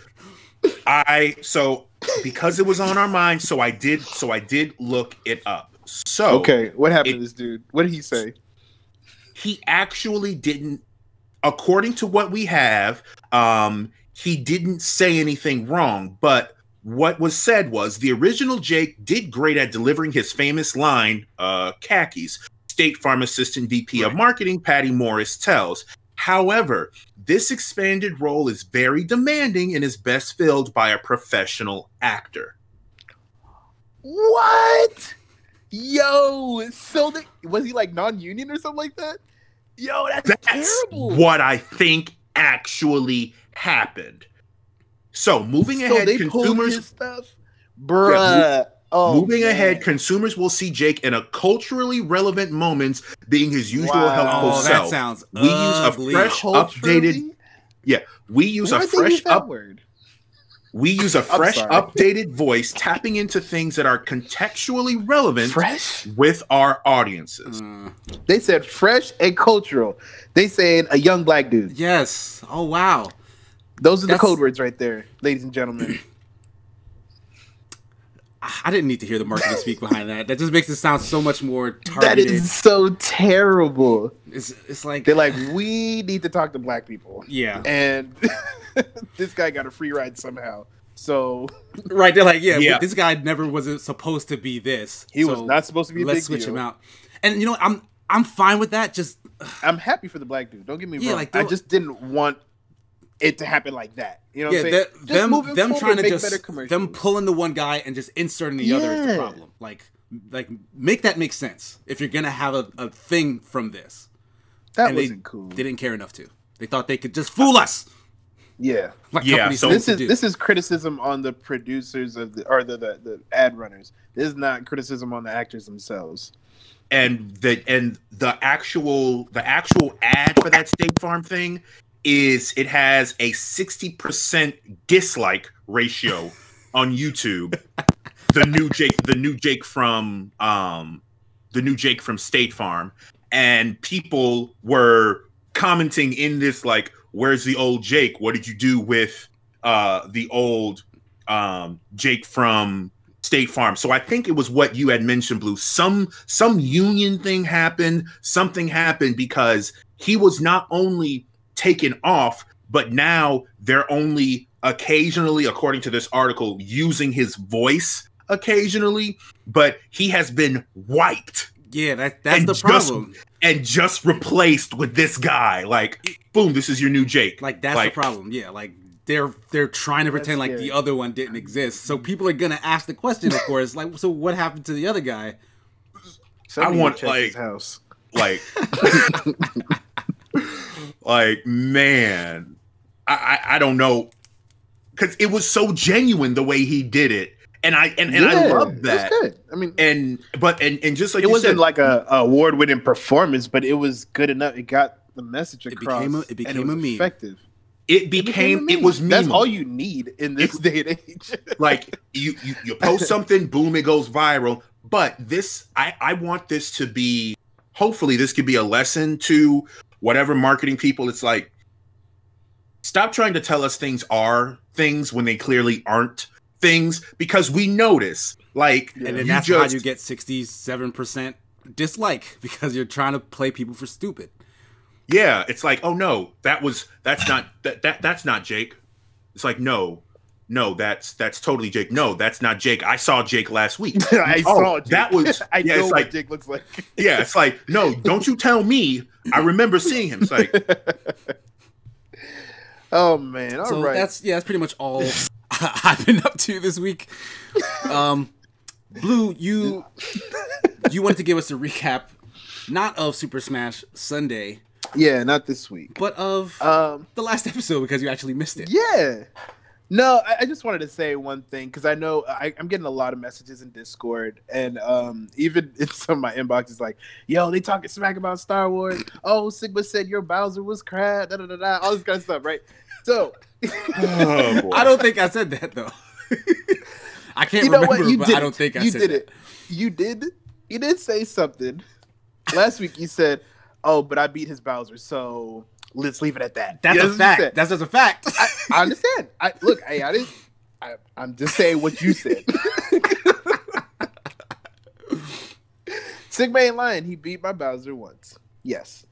because it was on our mind, so I did look it up. So Okay, what happened to this dude? What did he say? he actually didn't, according to what we have, he didn't say anything wrong, but what was said was the original Jake did great at delivering his famous line, khakis. State Farm Assistant VP of Marketing Patty Morris tells. However, this expanded role is very demanding and is best filled by a professional actor. What? Yo, so was he like non-union or something like that? Yo, that's terrible. What I think actually happened. So moving ahead, they pulled consumers his stuff, bruh. moving ahead, consumers will see Jake in a culturally relevant moments, being his usual helpful Oh, self. that sounds We use a ugly. fresh, updated. Yeah, we use a fresh word. We use a fresh, sorry. updated voice, tapping into things that are contextually relevant Fresh? with our audiences. They said fresh and cultural. They saying a young black dude. Yes. Oh wow. Those are the That's- code words right there, ladies and gentlemen. I didn't need to hear the marketing speak behind that. That just makes it sound so much more That targeted. is so terrible. It's like They're like, we need to talk to black people. yeah. And this guy got a free ride somehow. So Right, they're like, yeah, Yeah. but this guy never was supposed to be this. he was so not supposed to be a let's big switch deal. him out. And you know, I'm fine with that. Just I'm happy for the black dude. Don't get me Yeah, wrong. like, I don't- just didn't want it to happen like that. You know what yeah, I'm saying? Just moving them forward, trying to make just better commercials. them pulling the one guy and just inserting the other is the Yeah. problem. Like make that make sense if you're gonna have a thing from this. that And wasn't cool. They didn't care enough to. They thought they could just fool us. Yeah. Like Yeah, companies so tend This to is do. this is criticism on the producers of the ad runners. This is not criticism on the actors themselves. And the actual ad for that State Farm thing is it has a 60% dislike ratio on YouTube. The new Jake from State Farm, and people were commenting in this like, "Where's the old Jake? What did you do with the old Jake from State Farm?" So I think it was what you had mentioned, Blue. Some union thing happened. Something happened because he was not only taken off, but now they're only occasionally, according to this article, using his voice occasionally, but he has been wiped. Yeah, that's the problem. And just replaced with this guy. Like, boom, this is your new Jake. Like, that's the problem. Yeah, like, they're trying to pretend like the other one didn't exist. So people are going to ask the question, of course, like, so what happened to the other guy? Somebody I want, check like, his house. Like, like, man, I don't know. Because it was so genuine the way he did it. And I love that. That's good. I mean, and just like it you wasn't said, like a award-winning performance, but it was good enough. It got the message across. It became a meme. Effective. It was meme. That's all you need in this day and age. Like you post something, boom, it goes viral. But this, I want this to be. Hopefully, this could be a lesson to whatever marketing people. It's like, stop trying to tell us things are things when they clearly aren't things, because we notice, like, and then that's how you get 67% dislike, because you're trying to play people for stupid. Yeah, it's like, oh no, that's not Jake. It's like, no, that's totally Jake. No, that's not Jake. I saw Jake last week. I saw Jake. That was I know it's what like Jake looks like. Yeah, it's like, no, don't you tell me. I remember seeing him. It's like, oh man, all so right. That's pretty much all I've been up to this week. Blue, you wanted to give us a recap, not of Super Smash Sunday. Yeah, not this week, but of the last episode, because you actually missed it. Yeah. No, I just wanted to say one thing, because I know I'm getting a lot of messages in Discord, and even in some of my inboxes, like, yo, they talking smack about Star Wars. Oh, Sigma said your Bowser was crap, all this kind of stuff, right? So, I don't think I said that, though. I can't remember, but I don't think I said that. You did say something. Last week you said, oh, but I beat his Bowser, so let's leave it at that. That's a fact. That's just a fact. I understand. I'm just saying what you said. Sigma ain't lying. He beat my Bowser once. Yes.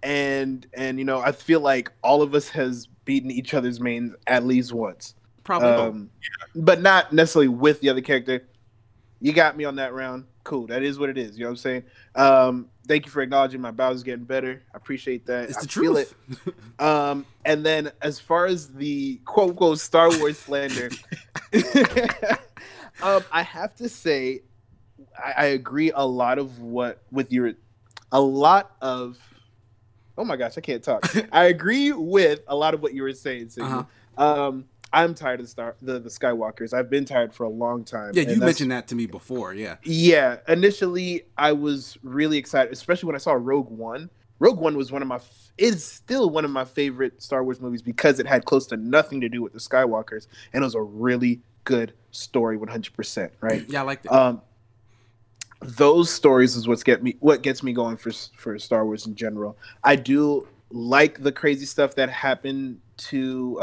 And you know, I feel like all of us has beaten each other's mains at least once. Probably. But not necessarily with the other character. You got me on that round. Cool. That is what it is. You know what I'm saying? Thank you for acknowledging my Bowser's getting better. I appreciate that. It's the truth. Feel it. And then as far as the quote unquote Star Wars slander, I have to say I agree a lot of oh my gosh, I can't talk. I agree with a lot of what you were saying, Sigma. I'm tired of the Skywalkers. I've been tired for a long time. Yeah, you mentioned that to me before, yeah. Yeah, initially I was really excited, especially when I saw Rogue One. Rogue One was is still one of my favorite Star Wars movies, because it had close to nothing to do with the Skywalkers, and it was a really good story, 100%, right? Yeah, I liked it. Those stories is what gets me going for Star Wars in general. I do like the crazy stuff that happened to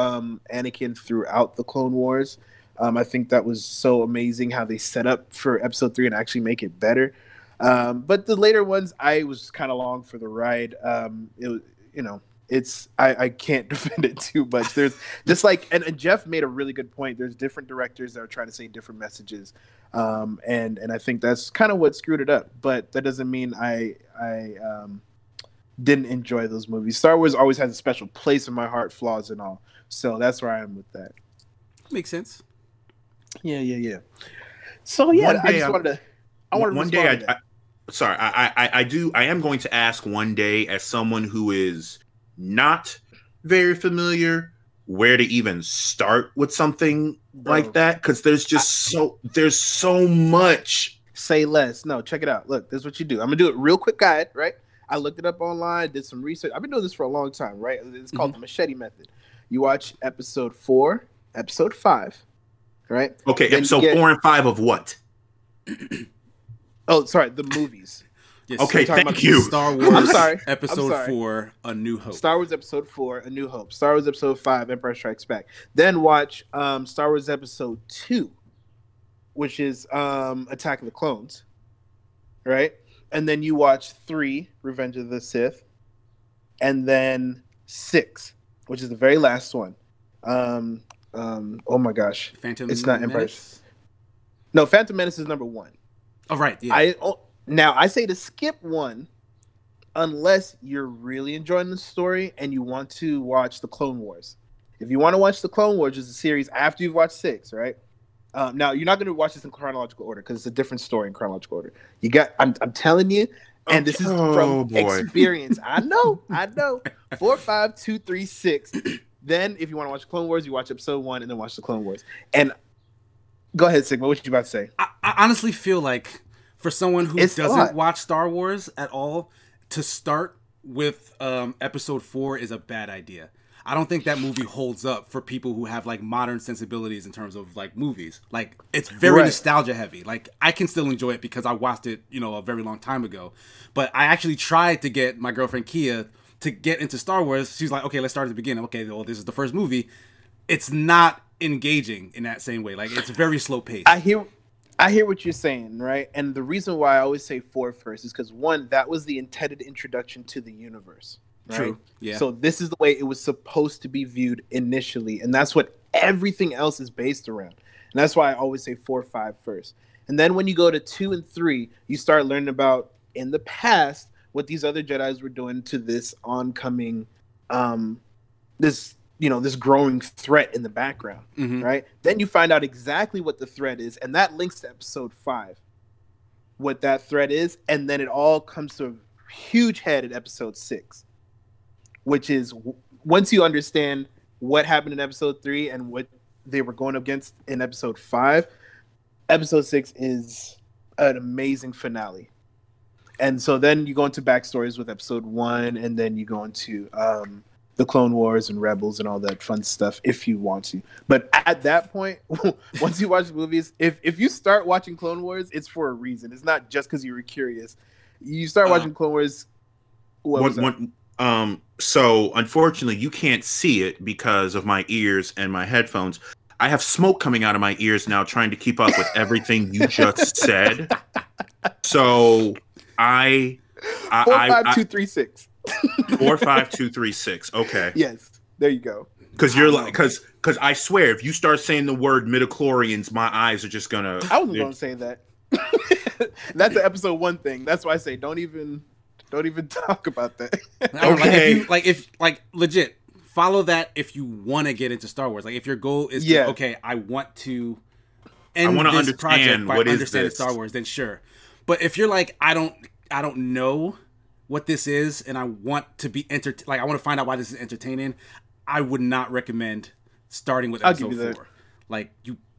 Anakin throughout the Clone Wars. I think that was so amazing how they set up for Episode 3 and actually make it better. But the later ones, I was kind of along for the ride. It was, you know, I can't defend it too much. There's just like, and Jeff made a really good point. There's different directors that are trying to say different messages. And I think that's kind of what screwed it up. But that doesn't mean I didn't enjoy those movies. Star Wars always has a special place in my heart, flaws and all. So that's where I am with that. Makes sense. Yeah. So yeah, I just wanted to. I am going to ask one day, as someone who is not very familiar, where to even start with something like that, because there's so much. Say less. No, check it out. Look, this is what you do. I'm gonna do it real quick guide, right? I looked it up online, did some research. I've been doing this for a long time, right? It's called the machete method. You watch episode 4, episode 5, right? Okay, then episode 4 and 5 of what? Oh, sorry, the movies. Yes, okay, thank you. Star Wars. I'm sorry. Episode 4, A New Hope. Star Wars Episode 4, A New Hope. Star Wars Episode 5, Empire Strikes Back. Then watch Star Wars Episode 2, which is Attack of the Clones, right? And then you watch 3, Revenge of the Sith. and then 6, which is the very last one. Oh my gosh, Phantom it's not Empire. Menace? No, Phantom Menace is number 1. Oh right, yeah. Now I say to skip 1 unless you're really enjoying the story and you want to watch the Clone Wars. If you want to watch the Clone Wars, is a series after you've watched 6, right? Now you're not going to watch this in chronological order because it's a different story in chronological order. I'm telling you, and this is from experience. I know. 4, 5, 2, 3, 6. Then, if you want to watch Clone Wars, you watch episode 1 and then watch the Clone Wars. And go ahead, Sigma. What you about to say? I honestly feel like for someone who doesn't watch Star Wars at all, to start with episode 4 is a bad idea. I don't think that movie holds up for people who have like modern sensibilities in terms of like movies. Like it's very nostalgia heavy. Like I can still enjoy it because I watched it, a very long time ago. But I actually tried to get my girlfriend Kia to get into Star Wars. She's like, okay, let's start at the beginning. Okay, well, this is the first movie. It's not engaging in that same way. Like it's very slow paced. I hear what you're saying, right? And the reason why I always say 4 first is because 1, that was the intended introduction to the universe. Right? True. Yeah. So this is the way it was supposed to be viewed initially, and that's what everything else is based around. And that's why I always say 4, 5 first. And then when you go to 2 and 3, you start learning about in the past what these other Jedis were doing to this oncoming, this growing threat in the background, right? Then you find out exactly what the threat is, and that links to episode 5, what that threat is, and then it all comes to a huge head at episode 6. Which is once you understand what happened in episode 3 and what they were going against in episode 5, episode 6 is an amazing finale. And so then you go into backstories with episode 1, and then you go into the Clone Wars and Rebels and all that fun stuff if you want to. But at that point, once you watch movies, if you start watching Clone Wars, it's for a reason. It's not just because you were curious. You start watching Clone Wars. So unfortunately you can't see it because of my ears and my headphones. I have smoke coming out of my ears now trying to keep up with everything you just said. So 4, 5, 2, 3, 6. 4, 5, 2, 3, 6. Okay. Yes. There you go. Because you're like, because I swear, if you start saying the word midichlorians, my eyes are just gonna. I wasn't gonna say that. That's an episode 1 thing. That's why I say don't even talk about that. Okay. Like legit follow that if you want to get into Star Wars. Like if your goal is to, I want to end this project by understanding Star Wars, then sure. But if you're like, I don't know what this is, and I want to be I want to find out why this is entertaining, I would not recommend starting with episode 4.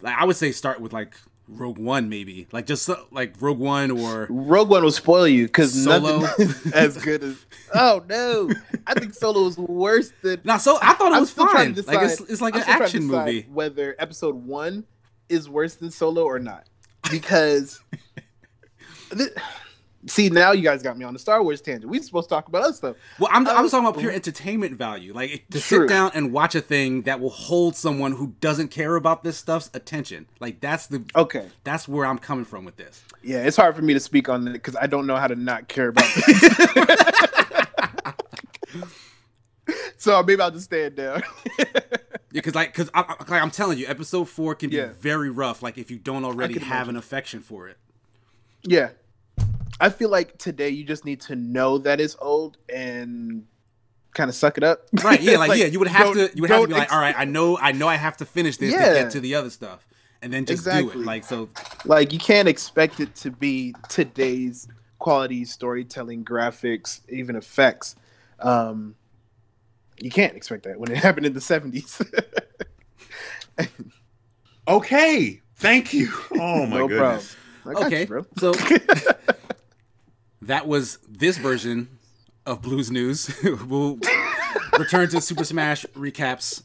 I would say start with like Rogue One, maybe just like Rogue One, or Rogue One will spoil you because Solo nothing is as good as. Oh no, I think Solo is worse than. I thought it was fine. It's like an action movie. Whether episode 1 is worse than Solo or not, because. See, now you guys got me on the Star Wars tangent. We supposed to talk about other stuff. Well, I'm talking about pure entertainment value. Like, to sit down and watch a thing that will hold someone who doesn't care about this stuff's attention. Like, that's that's where I'm coming from with this. Yeah, it's hard for me to speak on it because I don't know how to not care about this. So maybe I'll just stand down. Yeah, because I'm telling you, episode 4 can be very rough. Like, if you don't already have an affection for it. Yeah. I feel like today you just need to know that it's old and kind of suck it up. Right, yeah, you would have to be like, all right, I know I have to finish this to get to the other stuff. And then just do it. Like you can't expect it to be today's quality storytelling, graphics, even effects. You can't expect that when it happened in the 70s. Okay. Thank you. Oh my goodness. Okay, bro. So that was this version of Blues News. We'll return to Super Smash recaps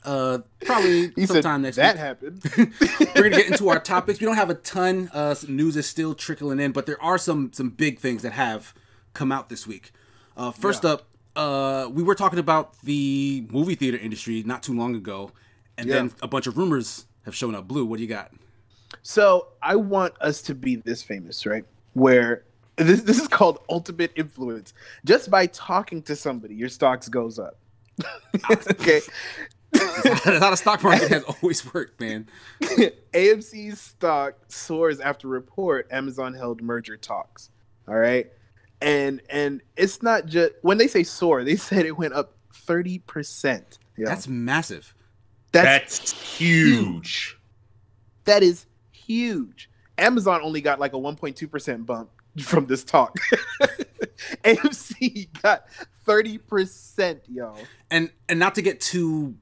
probably sometime next week. That happened. We're going to get into our topics. We don't have a ton. News is still trickling in, but there are some big things that have come out this week. First up, we were talking about the movie theater industry not too long ago, and then a bunch of rumors have shown up. Blue, what do you got? So I want us to be this famous, right? Where This is called ultimate influence. Just by talking to somebody, your stocks goes up. Okay. That's how the stock market has always worked, man. AMC's stock soars after report Amazon held merger talks. All right. And it's not just when they say soar, they said it went up 30%. Yeah. That's massive. That's huge. That is huge. Amazon only got like a 1.2% bump from this talk. AMC got 30%, yo. And not to get too,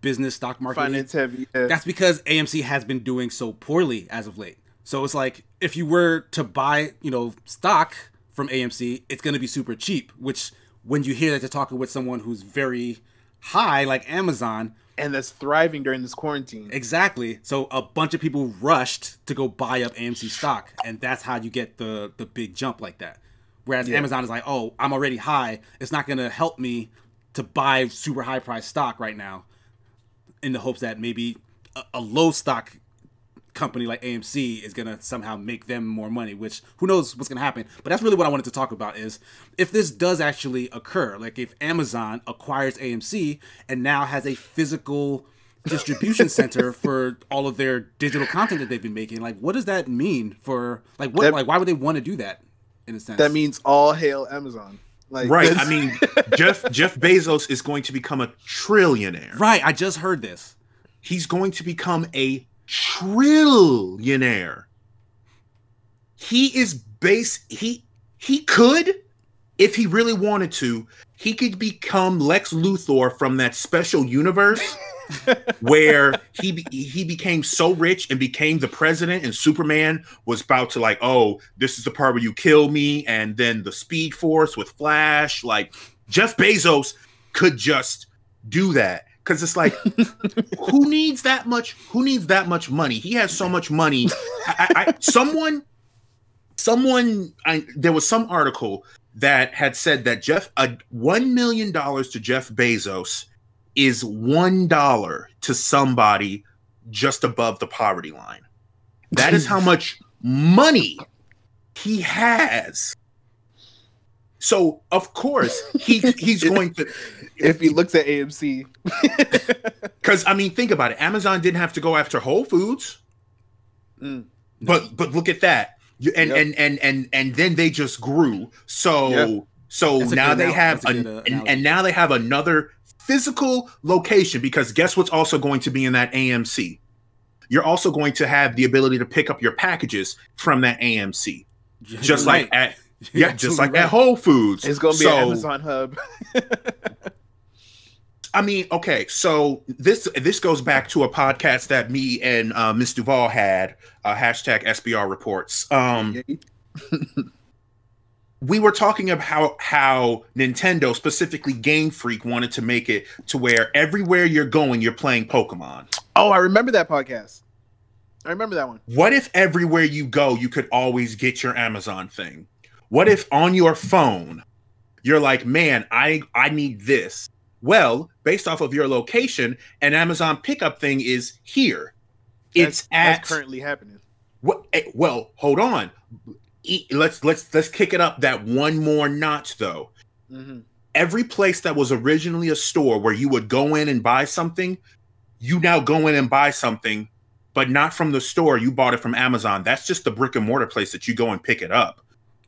business stock market finance heavy. Yeah. That's because AMC has been doing so poorly as of late. So it's like if you were to buy, stock from AMC, it's going to be super cheap, which when you hear that you're talking with someone who's very high like Amazon and that's thriving during this quarantine. Exactly. So a bunch of people rushed to go buy up AMC stock, and that's how you get the big jump like that. Whereas Amazon is like, oh, I'm already high. It's not going to help me to buy super high price stock right now in the hopes that maybe a low stock company like AMC is going to somehow make them more money, which who knows what's going to happen. But that's really what I wanted to talk about is if this does actually occur, like if Amazon acquires AMC and now has a physical distribution center for all of their digital content that they've been making, like what does that mean for why would they want to do that in a sense? That means all hail Amazon. Right. I mean, Jeff Bezos is going to become a trillionaire. Right. I just heard this. He's going to become a trillionaire. He could, if he really wanted to, he could become Lex Luthor from that special universe where he became so rich and became the president, and Superman was about to like, oh, this is the part where you kill me, and then the Speed Force with Flash. Like Jeff Bezos could just do that. Because it's like, who needs that much? Who needs that much money? He has so much money. There was some article that had said that $1 million to Jeff Bezos is $1 to somebody just above the poverty line. That is how much money he has. So of course he's going to. If he looks at AMC, because I mean, think about it. Amazon didn't have to go after Whole Foods, but look at that, and then they just grew. So now they have and now they have another physical location, because guess what's also going to be in that AMC? You're also going to have the ability to pick up your packages from that AMC, just like at Whole Foods. It's going to be an Amazon hub. I mean, okay, so this goes back to a podcast that me and Miss Duval had, hashtag SBR Reports. We were talking about how Nintendo, specifically Game Freak, wanted to make it to where everywhere you're going, you're playing Pokemon. Oh, I remember that podcast. I remember that one. What if everywhere you go, you could always get your Amazon thing? What if on your phone, you're like, man, I need this. Well, based off of your location, an Amazon pickup thing is here. That's currently happening. Well, hold on. Let's kick it up that one more notch, though. Mm-hmm. Every place that was originally a store where you would go in and buy something, you now go in and buy something, but not from the store. You bought it from Amazon. That's just the brick and mortar place that you go and pick it up.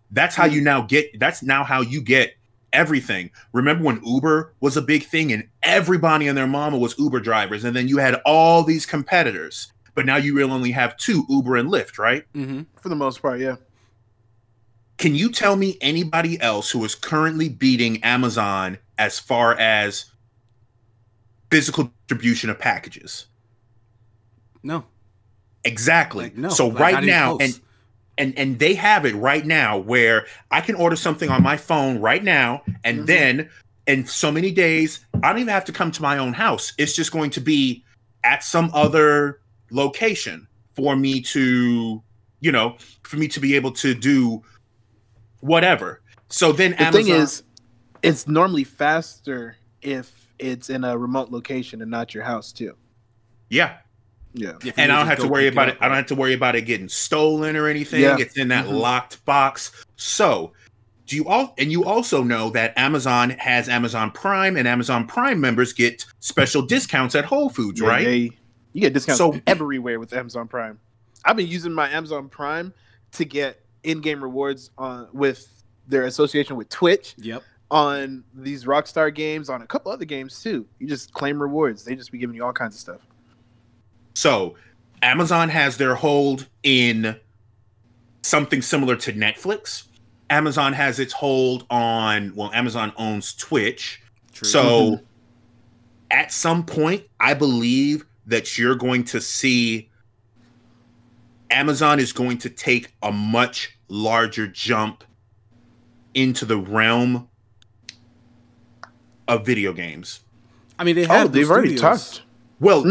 That's how you now get. That's now how you get everything. Remember when Uber was a big thing and everybody and their mama was Uber drivers, and then you had all these competitors, but now you really only have two, Uber and Lyft, right? Mm-hmm. For the most part, yeah. Can you tell me anybody else who is currently beating Amazon as far as physical distribution of packages? No. Exactly. No. So right now, and they have it right now where I can order something on my phone right now, and then in so many days, I don't even have to come to my own house. It's just going to be at some other location for me to, be able to do whatever. So then the thing is, it's normally faster if it's in a remote location and not your house too. Yeah. Yeah. And I don't have to worry about it. I don't have to worry about it getting stolen or anything. Yeah. It's in that locked box. So, you also know that Amazon has Amazon Prime, and Amazon Prime members get special discounts at Whole Foods, right? You get discounts everywhere with Amazon Prime. I've been using my Amazon Prime to get in-game rewards with their association with Twitch. Yep. On these Rockstar games, on a couple other games too. You just claim rewards. They just be giving you all kinds of stuff. So, Amazon has their hold in something similar to Netflix. Amazon has its hold on, Amazon owns Twitch. True. So, at some point, I believe that you're going to see Amazon is going to take a much larger jump into the realm of video games. I mean, they've already touched. Well,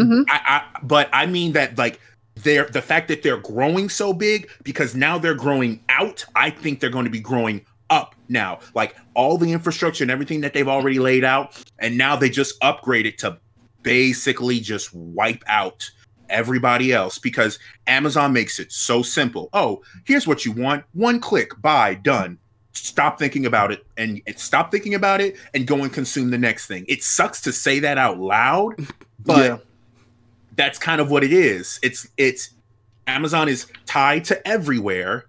but I mean that like the fact that they're growing so big, because now they're growing out. I think they're going to be growing up now. Like all the infrastructure and everything that they've already laid out, and now they just upgrade it to basically just wipe out everybody else, because Amazon makes it so simple. Oh, here's what you want. One click, buy, done. Stop thinking about it and go and consume the next thing. It sucks to say that out loud, but that's kind of what it is. It's Amazon is tied to everywhere.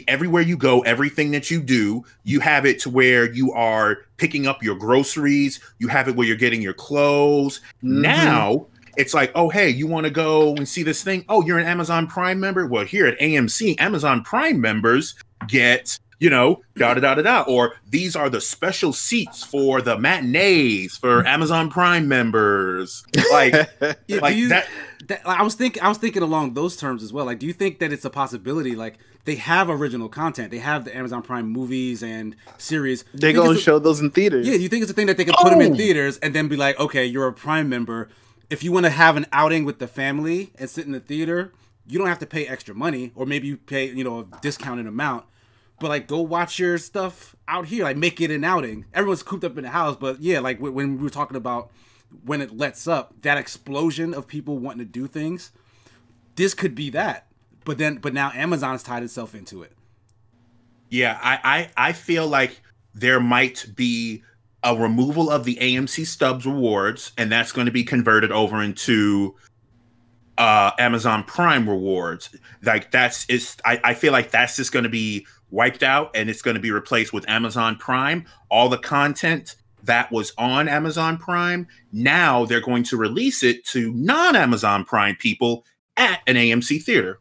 Everywhere you go, everything that you do, you have it to where you are picking up your groceries. You have it where you're getting your clothes. Now it's like, oh, hey, you want to go and see this thing? Oh, you're an Amazon Prime member? Well, here at AMC, Amazon Prime members get, or these are the special seats for the matinees for Amazon Prime members. Like, I was thinking along those terms as well. Like, do you think that it's a possibility? Like, they have original content. They have the Amazon Prime movies and series. They're going to show those in theaters. Yeah, you think it's a thing that they can put them in theaters and then be like, okay, you're a Prime member. If you want to have an outing with the family and sit in the theater, you don't have to pay extra money, or maybe you pay, a discounted amount. But like, go watch your stuff out here. Like, make it an outing. Everyone's cooped up in the house, but yeah, like when we were talking about when it lets up, that explosion of people wanting to do things, this could be that. But now Amazon's tied itself into it. Yeah, I feel like there might be a removal of the AMC Stubs rewards, and that's going to be converted over into Amazon Prime rewards. Like I feel like that's just going to be wiped out, and it's going to be replaced with Amazon Prime. All the content that was on Amazon Prime, now they're going to release it to non-Amazon Prime people at an AMC theater.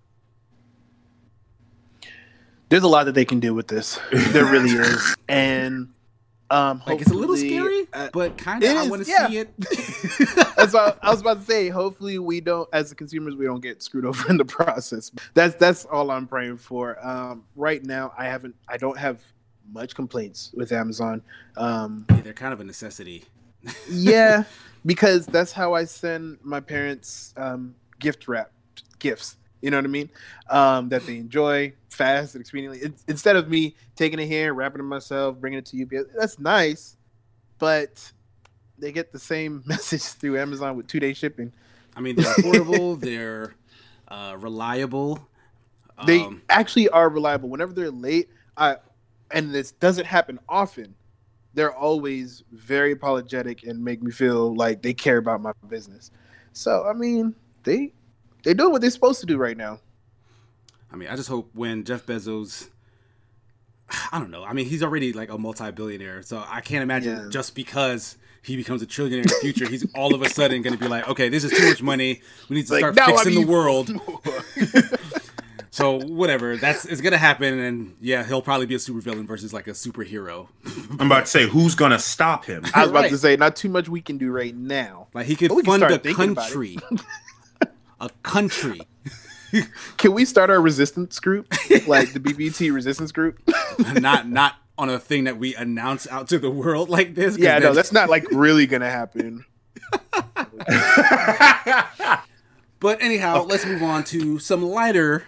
There's a lot that they can do with this. There really is. And like, it's a little scary, but kind of I want to see it. That's what I was about to say. Hopefully we don't, as the consumers, we don't get screwed over in the process. That's all I'm praying for. Right now I don't have much complaints with Amazon. They're kind of a necessity. Yeah, because that's how I send my parents gift wrapped gifts. You know what I mean? That they enjoy fast and expediently. Instead of me taking it here, wrapping it myself, bringing it to you. That's nice, but they get the same message through Amazon with 2-day shipping. I mean, they're affordable. They're reliable. They actually are reliable. Whenever they're late, and this doesn't happen often, they're always very apologetic and make me feel like they care about my business. So, I mean, they're doing what they're supposed to do right now. I mean, I just hope when Jeff Bezos, I don't know. I mean, he's already like a multi-billionaire, so I can't imagine just because he becomes a trillionaire in the future, he's all of a sudden going to be like, okay, this is too much money. We need to start fixing the world. So whatever, it's going to happen, and yeah, he'll probably be a supervillain versus like a superhero. I'm about to say, who's going to stop him? I was about to say, not too much we can do right now. Like, he could fund a country. A country. Can we start our resistance group, like the BBET resistance group? not on a thing that we announce out to the world like this. Yeah, no, that's not like really gonna happen. But anyhow, let's move on to some lighter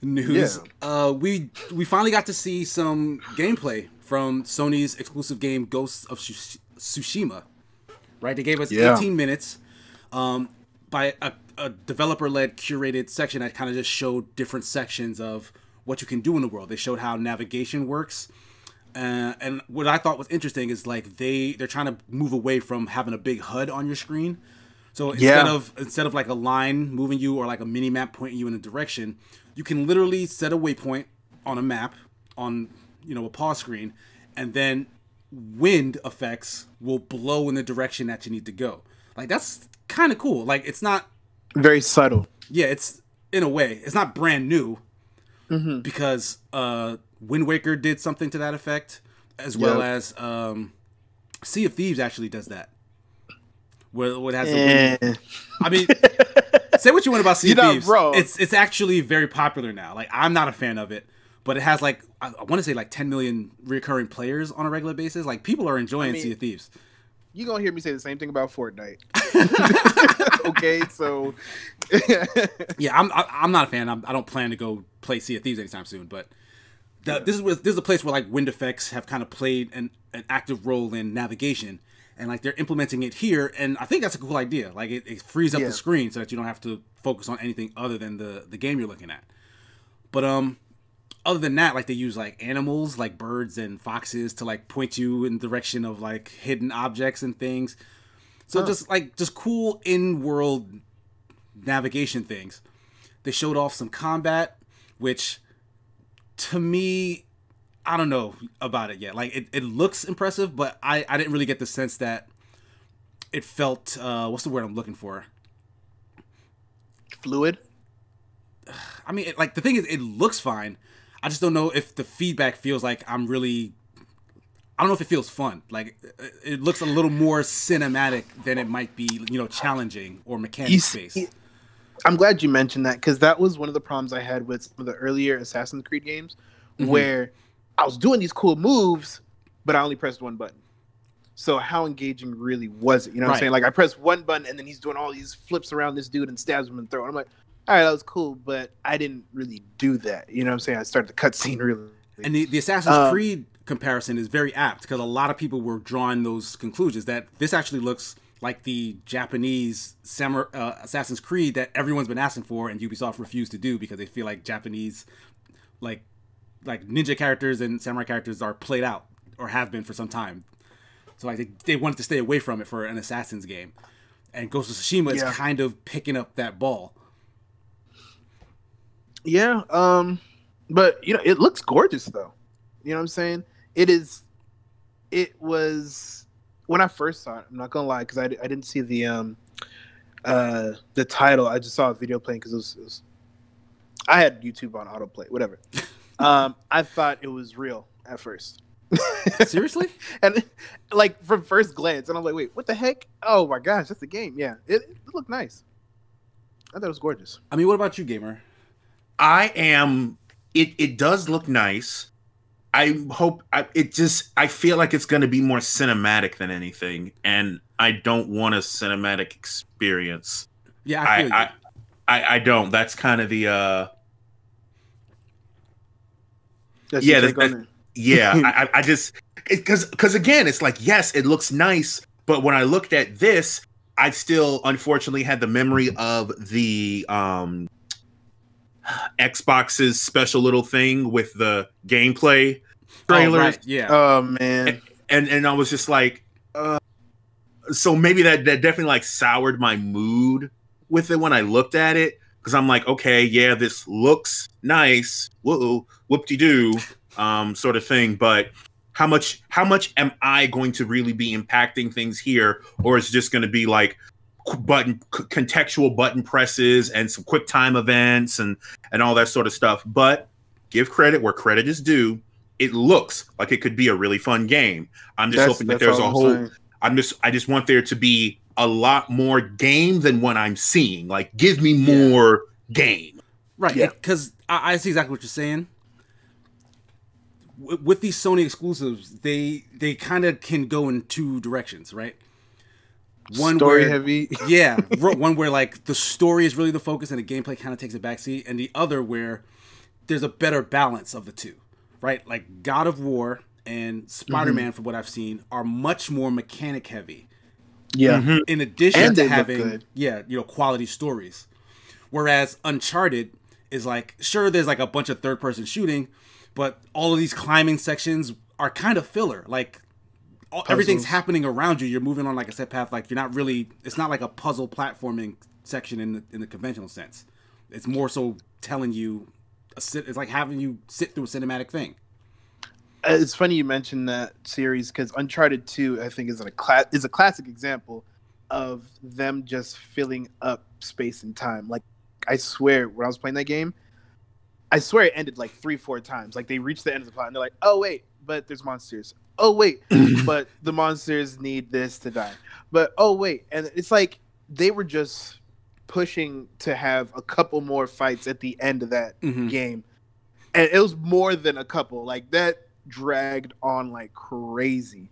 news. Yeah. We finally got to see some gameplay from Sony's exclusive game Ghost of Tsushima. Right, they gave us 18 minutes. by a developer-led curated section that kind of just showed different sections of what you can do in the world. They showed how navigation works. And what I thought was interesting is like they're trying to move away from having a big HUD on your screen. So instead of like a line moving you or like a mini map pointing you in a direction, you can literally set a waypoint on a map on a pause screen, and then wind effects will blow in the direction that you need to go. Like that's kind of cool. Like it's not very subtle. Yeah, it's in a way it's not brand new because Wind Waker did something to that effect, as well as Sea of Thieves actually does that. Where it has the wind. I mean, say what you want about Sea of Thieves. Bro. It's actually very popular now. Like I'm not a fan of it, but it has like I want to say like 10 million recurring players on a regular basis. Like people are enjoying Sea of Thieves. You're gonna hear me say the same thing about Fortnite. Okay, so yeah, I'm not a fan. I don't plan to go play Sea of Thieves anytime soon, but this is a place where like wind effects have kind of played an active role in navigation, and like they're implementing it here, and I think that's a cool idea. Like it frees up the screen so that you don't have to focus on anything other than the game you're looking at. But other than that, like they use like animals like birds and foxes to like point you in the direction of like hidden objects and things. So just cool in-world navigation things. They showed off some combat, which to me, I don't know about it yet. Like it looks impressive, but I didn't really get the sense that it felt what's the word I'm looking for? Fluid. I mean, like the thing is, it looks fine. I just don't know if the feedback feels like I don't know if it feels fun. Like it looks a little more cinematic than it might be, challenging or mechanics based. I'm glad you mentioned that because that was one of the problems I had with some of the earlier Assassin's Creed games where I was doing these cool moves, but I only pressed one button. So how engaging really was it? You know what I'm saying? Like I pressed one button and then he's doing all these flips around this dude and stabs him in the throat. I'm like, all right, that was cool, but I didn't really do that. You know what I'm saying? I started the cutscene really. And the Assassin's Creed comparison is very apt because a lot of people were drawing those conclusions that this actually looks like the Japanese Assassin's Creed that everyone's been asking for and Ubisoft refused to do because they feel like Japanese like ninja characters and samurai characters are played out or have been for some time. So like they wanted to stay away from it for an Assassin's game. And Ghost of Tsushima is kind of picking up that ball. Yeah, but it looks gorgeous though. You know what I'm saying? It was when I first saw it. I'm not gonna lie because I didn't see the title. I just saw a video playing because it was I had YouTube on autoplay, whatever. I thought it was real at first. Seriously? And like from first glance, and I'm like, wait, what the heck? Oh my gosh, that's a game. Yeah, it looked nice. I thought it was gorgeous. I mean, what about you, gamer? It does look nice. I feel like it's going to be more cinematic than anything, and I don't want a cinematic experience. Yeah, I feel you. I don't. That's kind of the I just because again, it's like yes, it looks nice, but when I looked at this, I still unfortunately had the memory of the Xbox's special little thing with the gameplay trailers. Oh, right. Yeah. Oh man. And I was just like, so maybe that definitely like soured my mood with it when I looked at it because I'm like, okay, yeah, this looks nice, whoa, whoop-de-doo, sort of thing. But how much am I going to really be impacting things here, or is it just going to be like contextual button presses and some quick time events and all that sort of stuff? But give credit where credit is due. It looks like it could be a really fun game. I'm just hoping that there's a whole. I just want there to be a lot more game than what I'm seeing. Like, give me more game. Right, because I see exactly what you're saying. With these Sony exclusives, they kind of can go in two directions, right? One story where, heavy. Yeah, one where like the story is really the focus and the gameplay kind of takes a backseat, and the other where there's a better balance of the two, right? Like God of War and Spider-Man, from what I've seen, are much more mechanic heavy, Yeah. Mhm. In addition And to they look having, good. quality stories. Whereas Uncharted is like, sure, there's like a bunch of third person shooting, but all of these climbing sections are kind of filler. Like, everything's happening around you. You're moving on like a set path. Like, you're not really, it's not like a puzzle platforming section in the conventional sense. It's more so telling you, it's like having you sit through a cinematic thing. It's funny you mentioned that series because Uncharted 2, I think, is a classic example of them just filling up space and time. Like, I swear, when I was playing that game, I swear it ended like 3-4 times. Like, they reached the end of the plot and they're like, oh, wait, but there's monsters. Oh, wait, but the monsters need this to die. But, oh, wait. And it's like they were just pushing to have a couple more fights at the end of that game. And it was more than a couple. Like, that dragged on like crazy.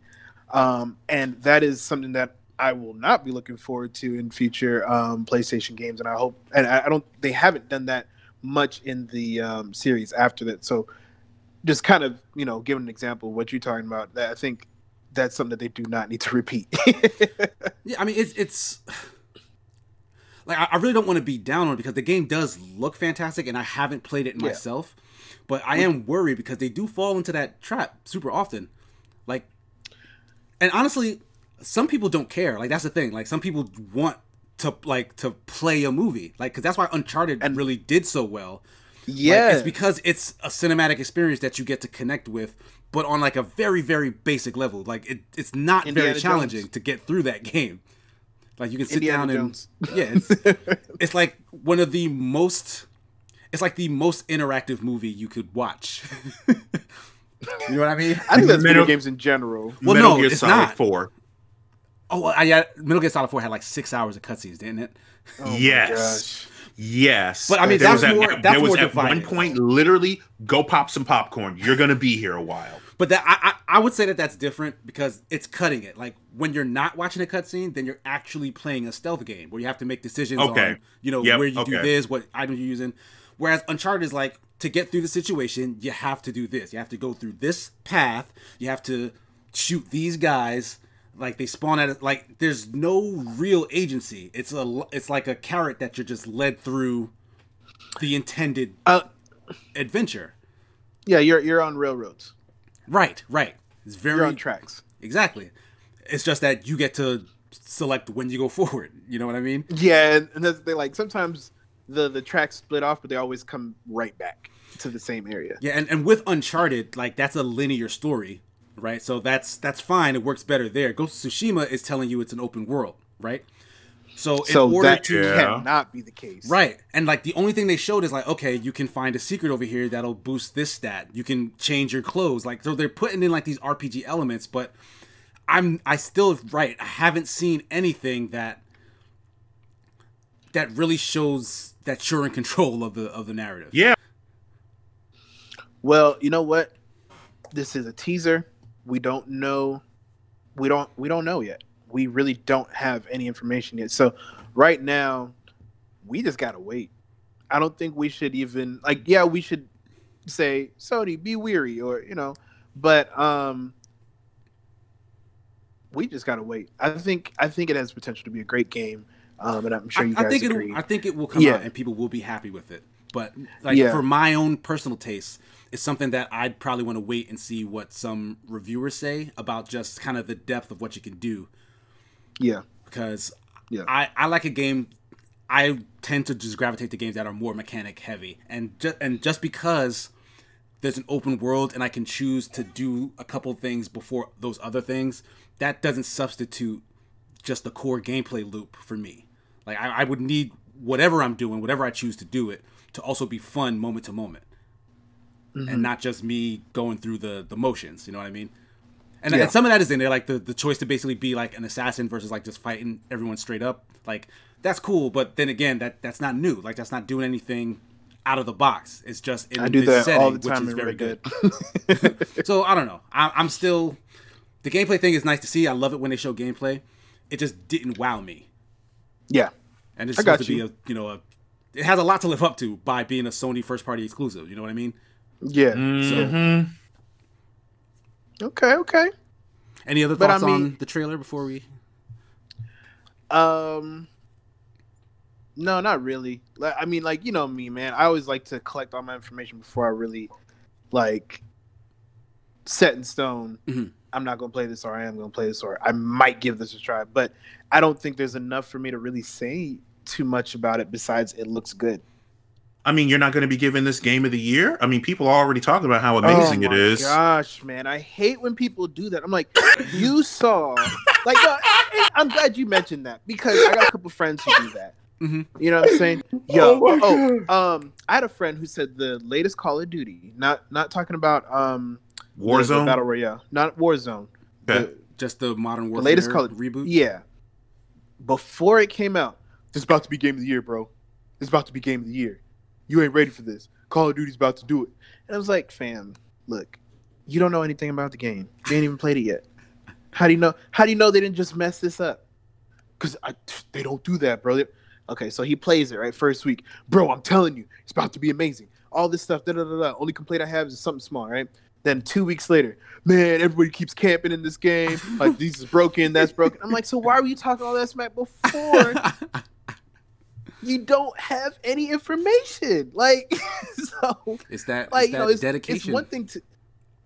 And that is something that I will not be looking forward to in future PlayStation games. And I hope, and I don't, they haven't done that much in the series after that. So just kind of, giving an example of what you're talking about, that I think that's something that they do not need to repeat. Yeah, I mean, it's like, I really don't want to be down on it because the game does look fantastic and I haven't played it myself. But I am worried because they do fall into that trap super often. Like, and honestly, some people don't care. Like, that's the thing. Like, some people want to play a movie. Like, because that's why Uncharted really did so well. Yeah. Like, it's because it's a cinematic experience that you get to connect with, but on like a very, very basic level. Like, it's not Indiana very challenging Jones. To get through that game. Like, you can sit Indiana down Jones. And yeah, it's like one of the most. It's like the most interactive movie you could watch. You know what I mean? I think that's video games in general. Well, Metal no, Gear it's Solid not. 4. Oh, yeah, Metal Gear Solid 4 had like 6 hours of cutscenes, didn't it? Oh yes. Yes. But I mean, there was at one point, literally, go pop some popcorn. You're going to be here a while. But that I would say that that's different because it's cutting it. Like, when you're not watching a cutscene, then you're actually playing a stealth game where you have to make decisions on, where you do this, what items you're using. Whereas Uncharted is like, to get through the situation, you have to do this. You have to go through this path. You have to shoot these guys. Like, they spawn at it. Like, there's no real agency. It's like a carrot that you're just led through the intended adventure. Yeah, you're on railroads. Right. It's very, you're on tracks. Exactly. It's just that you get to select when you go forward. You know what I mean? Yeah, and they like sometimes the tracks split off, but they always come right back to the same area. Yeah, and with Uncharted, like, that's a linear story, right? So that's fine. It works better there. Ghost of Tsushima is telling you it's an open world, right? So in order that to cannot be the case, right? And like, the only thing they showed is like, okay, you can find a secret over here that'll boost this stat. You can change your clothes. Like, so they're putting in like these RPG elements, but I haven't seen anything that really shows that you're in control of the narrative. Yeah. Well, you know what? This is a teaser. We don't know. We don't know yet. We really don't have any information yet. So right now, we just gotta wait. I don't think we should even we should say, Sony, be weary, or but we just gotta wait. I think it has potential to be a great game. And I'm sure you guys agree. I think it will come out and people will be happy with it. But for my own personal taste, it's something that I'd probably want to wait and see what some reviewers say about just kind of the depth of what you can do. Yeah. Because I like a game. I tend to just gravitate to games that are more mechanic heavy. And just because there's an open world and I can choose to do a couple things before those other things, that doesn't substitute just the core gameplay loop for me. Like, I would need whatever I'm doing, whatever I choose to do it, to also be fun moment to moment. And not just me going through the motions, you know what I mean? And some of that is in there, like the choice to basically be like an assassin versus like just fighting everyone straight up. Like, that's cool, but then again, that's not new. Like, that's not doing anything out of the box. It's just in this setting, all the time, which is very good. So, I don't know. I'm still... The gameplay thing is nice to see. I love it when they show gameplay. It just didn't wow me. Yeah. And it's supposed to be it has a lot to live up to by being a Sony first party exclusive, you know what I mean? Yeah. So Okay. Any other thoughts on the trailer before we No, not really. I mean, like, you know me, man. I always like to collect all my information before I really, like, set in stone. Mhm. I'm not going to play this, or I am going to play this, or I might give this a try. But I don't think there's enough for me to really say too much about it besides it looks good. I mean, you're not going to be given this game of the year? I mean, people are already talking about how amazing it is. Gosh, man. I hate when people do that. I'm like, you saw... Like, I'm glad you mentioned that because I got a couple friends who do that. Mm-hmm. You know what I'm saying? I had a friend who said the latest Call of Duty, not talking about Warzone? the Battle Royale, not Warzone. Okay. Just the Modern Warfare latest Call of reboot? Yeah. Before it came out, this is about to be Game of the Year, bro. This is about to be Game of the Year. You ain't ready for this. Call of Duty's about to do it. And I was like, fam, look, you don't know anything about the game. You ain't even played it yet. How do you know? How do you know they didn't just mess this up? Because they don't do that, bro. Okay, so he plays it, right? First week. Bro, I'm telling you, it's about to be amazing. All this stuff, da-da-da-da. Only complaint I have is something small, right? Then 2 weeks later, man, everybody keeps camping in this game. Like, this is broken, that's broken. I'm like, so why were you talking all that smack before? You don't have any information. Like, so... It's that, like, it's dedication. It's one thing to...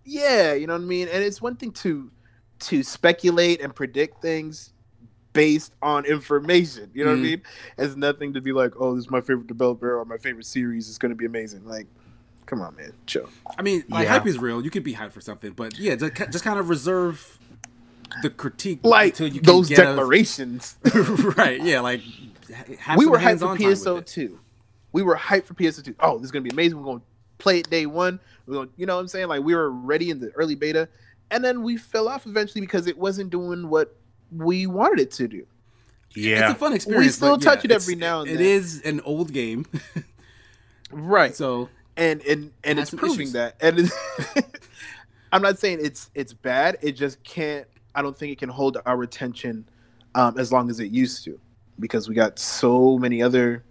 Yeah, you know what I mean? And it's one thing to speculate and predict things based on information. You know what I mean? It's nothing to be like, oh, this is my favorite developer or my favorite series. It's going to be amazing. Like, come on, man. Chill. I mean, like, hype is real. You could be hyped for something. But, yeah, just kind of reserve the critique. Like, until you those can declarations. Right, yeah, like... We were hyped for PSO2. We were hyped for PSO2. Oh, this is going to be amazing. We're going to play it day one. We're going, you know what I'm saying? Like, we were ready in the early beta. And then we fell off eventually because it wasn't doing what we wanted it to do. Yeah. It's a fun experience. We still touch it every now and then. It is an old game. Right. So and it's proving issues. That. And I'm not saying it's bad. It just can't, I don't think it can hold our attention as long as it used to. Because we got so many other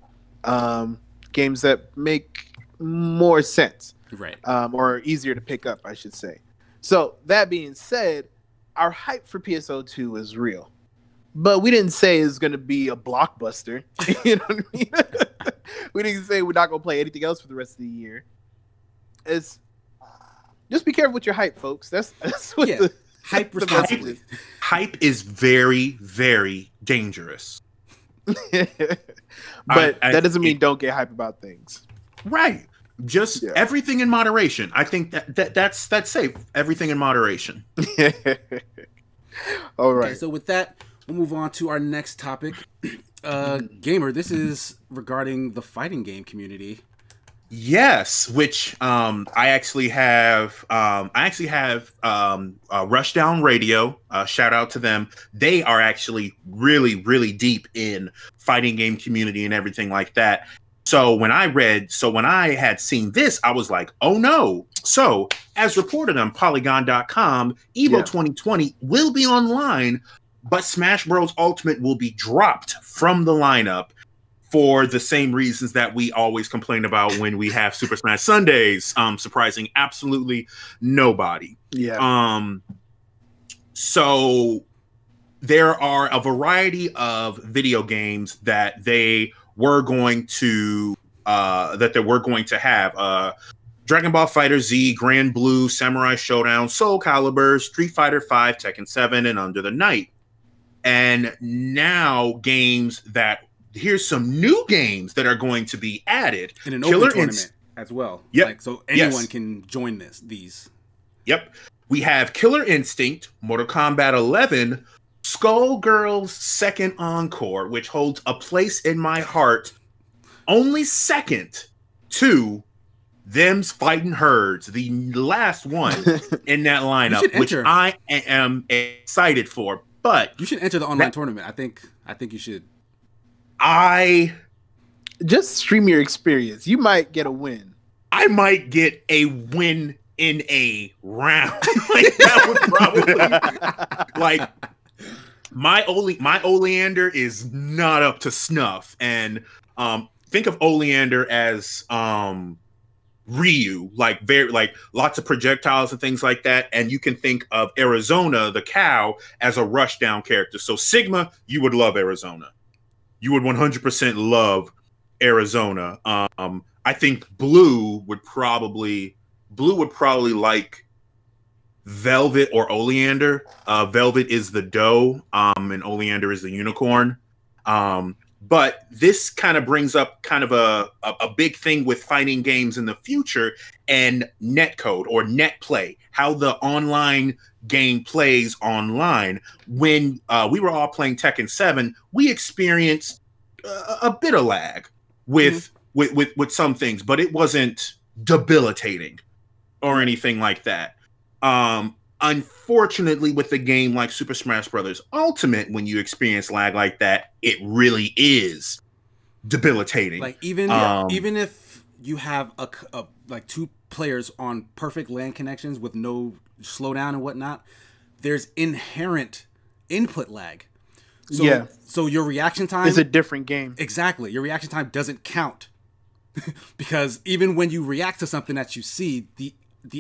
games that make more sense. Right. Or easier to pick up, I should say. So, that being said, our hype for PSO2 is real. But we didn't say it's going to be a blockbuster. You know what I mean? We didn't say we're not going to play anything else for the rest of the year. It's just be careful with your hype, folks. That's what the hype responsibly. Hype is very, very dangerous. But that doesn't mean don't get hype about things. Right. Just everything in moderation. I think that's safe. Everything in moderation. All right. Okay, so with that, we'll move on to our next topic. Gamer, this is regarding the fighting game community. Yes, which I actually have Rushdown Radio. Shout out to them. They are actually really, really deep in fighting game community and everything like that. So when I had seen this, I was like, oh no. So as reported on Polygon.com, Evo 2020 will be online, but Smash Bros. Ultimate will be dropped from the lineup for the same reasons that we always complain about when we have Super Smash Sundays, surprising absolutely nobody. Yeah. So there are a variety of video games that they were going to have Dragon Ball Fighter Z, Grand Blue, Samurai Showdown, Soul Calibur, Street Fighter V, Tekken 7, and Under the Night. And now here's some new games that are going to be added. In an open tournament as well. Yep. Like, so anyone can join these. Yep. We have Killer Instinct, Mortal Kombat 11, Skullgirls Second Encore, which holds a place in my heart, only second to Them's Fighting Herds, the last one in that lineup, which I am excited for. But you should enter the online tournament. I think you should. Just stream your experience. You might get a win. I might get a win in a round. Like, that would probably like my Oleander is not up to snuff. And think of Oleander as Ryu, like very like lots of projectiles and things like that. And you can think of Arizona, the cow, as a rushdown character. So Sigma, you would love Arizona. You would 100% love Arizona. I think Blue would probably like Velvet or Oleander. Velvet is the doe, and Oleander is the unicorn. But this kind of brings up kind of a big thing with fighting games in the future and netcode or net play, how the online game plays online. When we were all playing Tekken 7, we experienced a bit of lag with some things, but it wasn't debilitating or anything like that. Unfortunately, with a game like Super Smash Bros. Ultimate, when you experience lag like that, it really is debilitating. Like even if you have a like two players on perfect LAN connections with no slowdown and whatnot, there's inherent input lag. So, so your reaction time is a different game. Exactly, your reaction time doesn't count because even when you react to something that you see, the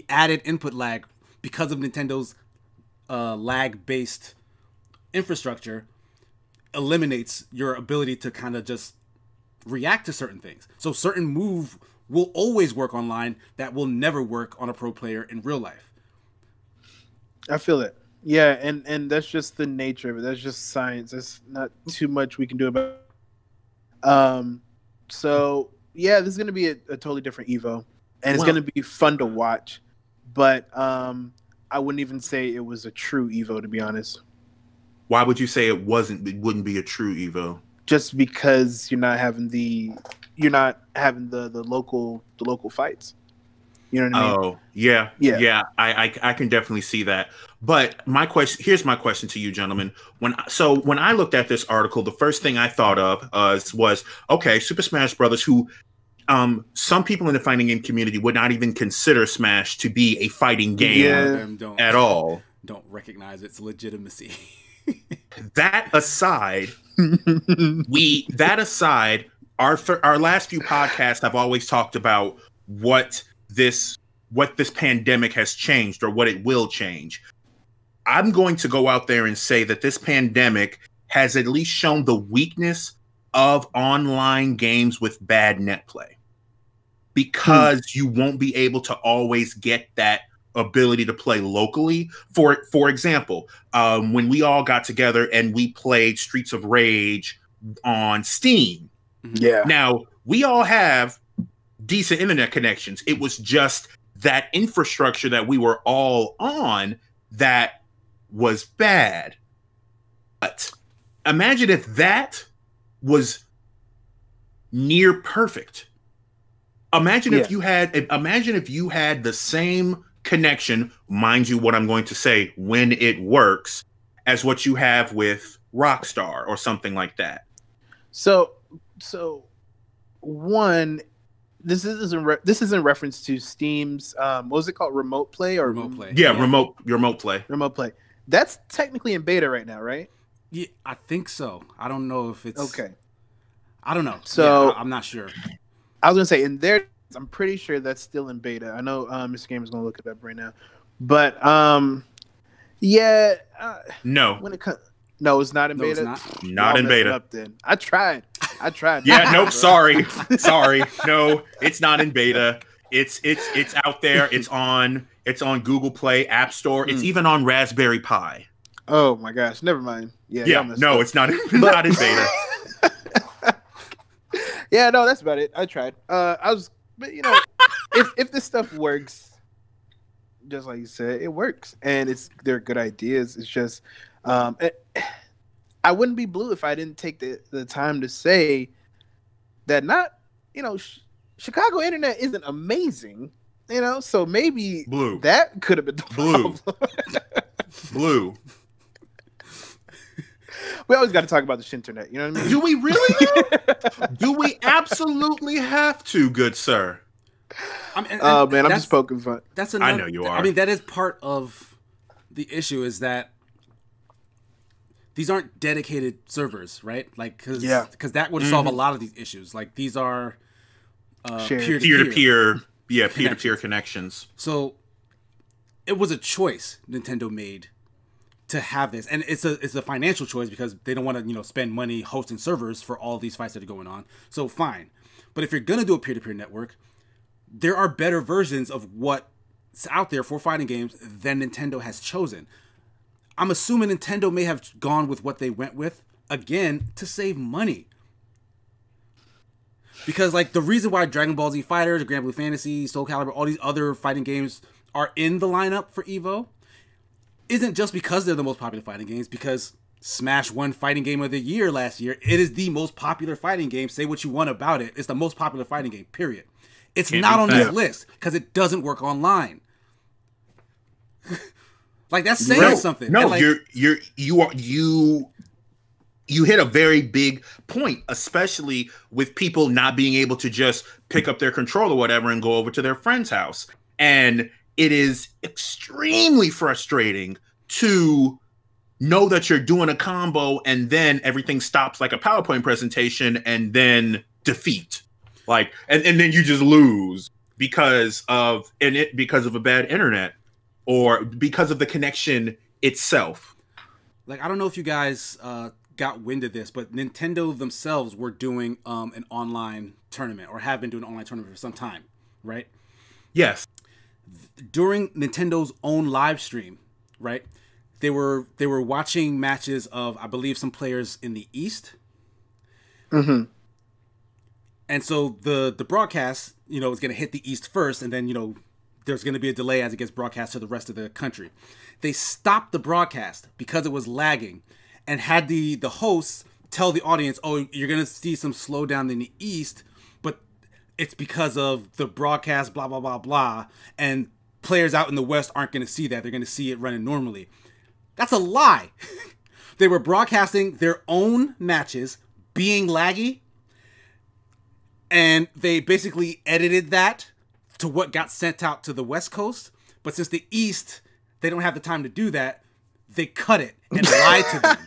added input lag, because of Nintendo's lag-based infrastructure, eliminates your ability to kind of just react to certain things. So certain move will always work online that will never work on a pro player in real life. I feel it. Yeah, and that's just the nature of it. That's just science. There's not too much we can do about it. So, yeah, this is going to be a totally different EVO. And it's going to be fun to watch. But I wouldn't even say it was a true Evo, to be honest. Why would you say it wouldn't be a true Evo? Just because you're not having the local fights. You know what I mean? Oh, yeah. I can definitely see that. But here's my question to you, gentlemen. When I looked at this article, the first thing I thought of was okay, Super Smash Brothers, who some people in the fighting game community would not even consider Smash to be a fighting game at all. Don't recognize its legitimacy. That aside, our last few podcasts have always talked about what this pandemic has changed or what it will change. I'm going to go out there and say that this pandemic has at least shown the weakness of online games with bad net play. Because you won't be able to always get that ability to play locally. For example, when we all got together and we played Streets of Rage on Steam. Yeah. Now, we all have decent internet connections. It was just that infrastructure that we were all on that was bad. But imagine if that was near perfect. Imagine if you had the same connection, mind you, what I'm going to say, when it works, as what you have with Rockstar or something like that. So one, this is in reference to Steam's what was it called, remote play or remote play? Yeah, remote play. Remote play. That's technically in beta right now, right? Yeah, I think so. I don't know if it's okay. I don't know. So I'm not sure. I was gonna say in there, I'm pretty sure that's still in beta. I know Mr. Gamer is gonna look it up right now, but no. When it comes, no, it's not in beta. It's not in beta. Up, then I tried. Yeah, nope. Sorry. No, it's not in beta. It's out there. It's on Google Play, App Store. It's even on Raspberry Pi. Oh my gosh! Never mind. Yeah. No, it's not. Not in beta. Yeah, no, that's about it. I tried. But you know, if this stuff works, just like you said, it works, and they're good ideas. It's just, I wouldn't be blue if I didn't take the time to say that Chicago internet isn't amazing, so maybe blue that could have been the problem. Blue. We always got to talk about the internet, you know what I mean? Do we really? Do we absolutely have to, good sir? Oh man, I'm just poking fun. I know you are. I mean, that is part of the issue, is that these aren't dedicated servers, right? Like, because that would solve a lot of these issues. Like, these are peer-to-peer. Yeah, peer-to-peer connections. So it was a choice Nintendo made to have this, and it's a financial choice because they don't want to spend money hosting servers for all these fights that are going on. So fine, but if you're gonna do a peer-to-peer network, there are better versions of what's out there for fighting games than Nintendo has chosen. I'm assuming Nintendo may have gone with what they went with again to save money. Because like the reason why Dragon Ball Z Fighters, Grand Blue Fantasy, Soul Calibur, all these other fighting games are in the lineup for EVO isn't just because they're the most popular fighting games, because Smash won Fighting Game of the Year last year. It is the most popular fighting game. Say what you want about it. It's the most popular fighting game, period. It's not on this list because it doesn't work online. Like that's saying something. No, like, you hit a very big point, especially with people not being able to just pick up their controller or whatever and go over to their friend's house. And it is extremely frustrating to know that you're doing a combo and then everything stops like a PowerPoint presentation and then defeat. Like, and then you just lose because of a bad internet or because of the connection itself. Like, I don't know if you guys got wind of this, but Nintendo themselves were doing an online tournament, or have been doing an online tournament for some time, right? Yes. During Nintendo's own live stream, right? They were watching matches of, I believe, some players in the East. Mm-hmm. And so the broadcast, is going to hit the East first, and then, there's going to be a delay as it gets broadcast to the rest of the country. They stopped the broadcast because it was lagging, and had the hosts tell the audience, oh, you're going to see some slowdown in the East, but it's because of the broadcast, blah, blah, blah, blah, and players out in the West aren't going to see that. They're going to see it running normally. That's a lie. They were broadcasting their own matches being laggy, and they basically edited that to what got sent out to the West Coast. But since the East, they don't have the time to do that, they cut it and lied to them.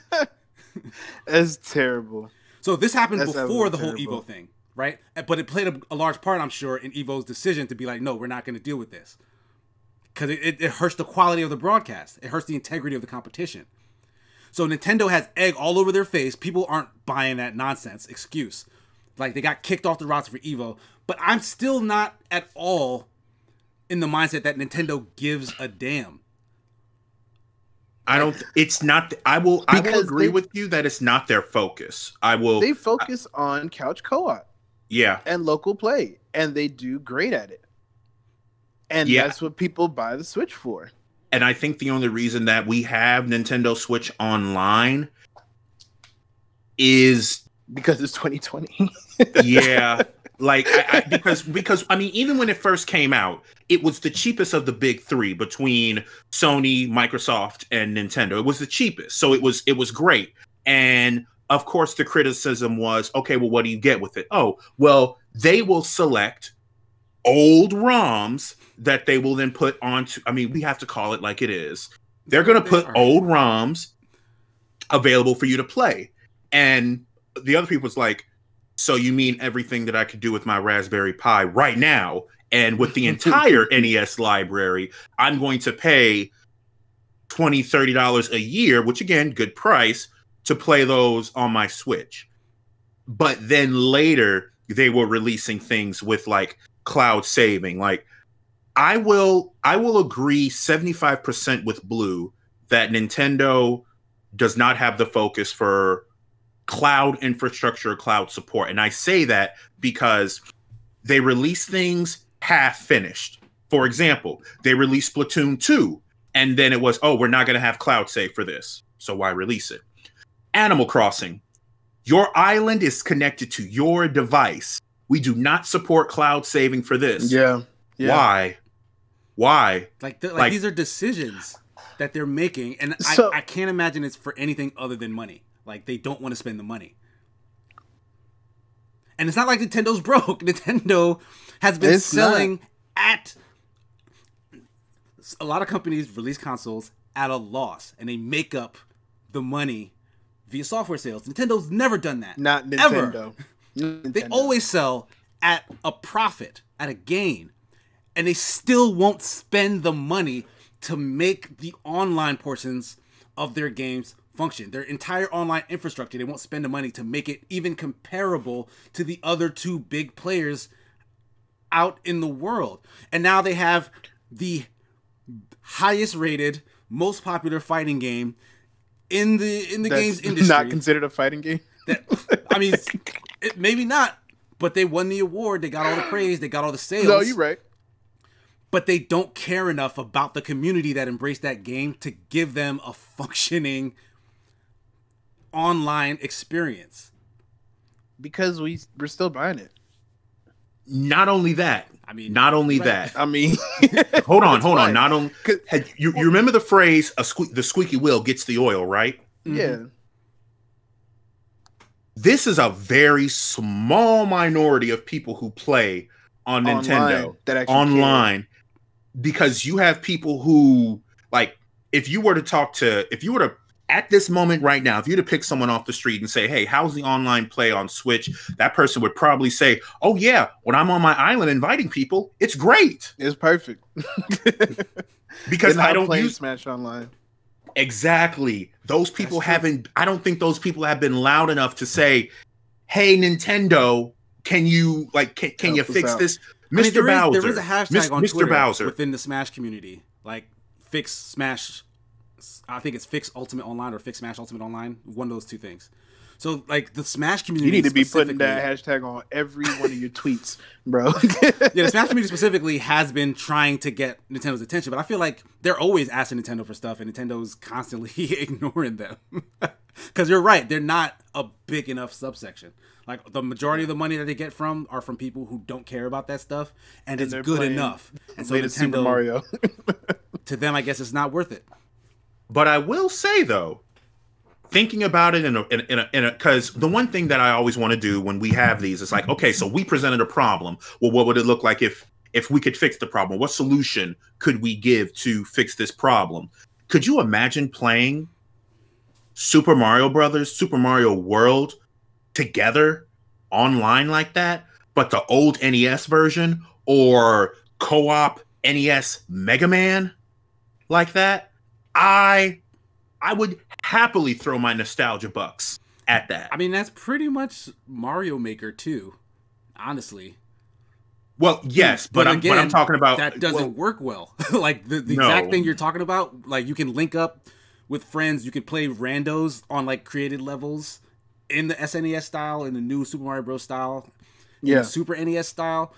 That's terrible. So this happened before the whole EVO thing, right? But it played a large part, I'm sure, in EVO's decision to be like, no, we're not going to deal with this. Because it hurts the quality of the broadcast. It hurts the integrity of the competition. So Nintendo has egg all over their face. People aren't buying that nonsense excuse. Like, they got kicked off the roster for EVO. But I'm still not at all in the mindset that Nintendo gives a damn. I don't. It's not. I will agree with you that it's not their focus. They focus on couch co-op. Yeah. And local play, and they do great at it. And that's what people buy the Switch for. And I think the only reason that we have Nintendo Switch Online is because it's 2020. Yeah. Like, because I mean, even when it first came out, it was the cheapest of the big three between Sony, Microsoft, and Nintendo. It was the cheapest, so it was great. And of course, the criticism was, okay, well, what do you get with it? Oh, well, they will select old ROMs that they will then put onto. I mean, we have to call it like it is. They're going to put old ROMs available for you to play, and the other people's like, so you mean everything that I could do with my Raspberry Pi right now and with the entire NES library, I'm going to pay $20, $30 a year, which again, good price, to play those on my Switch. But then later they were releasing things with like cloud saving. Like, I will agree 75% with Blue that Nintendo does not have the focus for cloud infrastructure, cloud support. And I say that because they release things half finished. For example, they released Splatoon 2, and then it was, oh, we're not going to have cloud save for this, so why release it? Animal Crossing, your island is connected to your device. We do not support cloud saving for this. Yeah. Why? Like these are decisions that they're making, and I can't imagine it's for anything other than money. Like, they don't want to spend the money. And it's not like Nintendo's broke. Nintendo has been selling at... A lot of companies release consoles at a loss, and they make up the money via software sales. Nintendo's never done that. Not Nintendo. Ever. They always sell at a profit, at a gain. and they still won't spend the money to make the online portions of their games function. Their entire online infrastructure, they won't spend the money to make it even comparable to the other two big players out in the world. And now they have the highest rated, most popular fighting game in the games industry. Not considered a fighting game? I mean, maybe not, but they won the award. They got all the praise. They got all the sales. No, you're right. But they don't care enough about the community that embraced that game to give them a functioning online experience. Because we're still buying it. Not only that. I mean, not only that. I mean, hold on. Not only you remember the phrase the squeaky wheel gets the oil, right? Yeah. This is a very small minority of people who play on Nintendo online, because you have people who, like, if you were to at this moment right now, if you were to pick someone off the street and say, hey, how's the online play on Switch? That person would probably say, oh yeah, when I'm on my island inviting people, it's great. It's perfect. Because I don't use Smash Online. Exactly. Those people I don't think those people have been loud enough to say, hey, Nintendo, can you fix this? Mr. Bowser. There is a hashtag on Mr. Twitter Bowser within the Smash community, like fix Smash. I think it's Fix Ultimate Online or Fix Smash Ultimate Online. One of those two things. So, like, the Smash community, you need to be putting that hashtag on every one of your tweets, bro. Yeah, the Smash community specifically has been trying to get Nintendo's attention, but I feel like they're always asking Nintendo for stuff, and Nintendo's constantly ignoring them. Because you're right, they're not a big enough subsection. Like, the majority of the money that they get are from people who don't care about that stuff, and it's good enough. And so Nintendo, Super Mario. To them, I guess it's not worth it. But I will say, though, thinking about it because the one thing that I always want to do when we have these is like, okay, so we presented a problem. Well, what would it look like if we could fix the problem? What solution could we give to fix this problem? Could you imagine playing Super Mario Brothers, Super Mario World together online like that, but the old NES version, or co-op NES Mega Man like that? I would happily throw my nostalgia bucks at that. I mean, that's pretty much Mario Maker too, honestly. Well, yes, but I'm talking about that doesn't work well. Like the exact thing you're talking about, like you can link up with friends, you can play randos on like created levels in the SNES style, in the new Super Mario Bros. Style, in the Super NES style,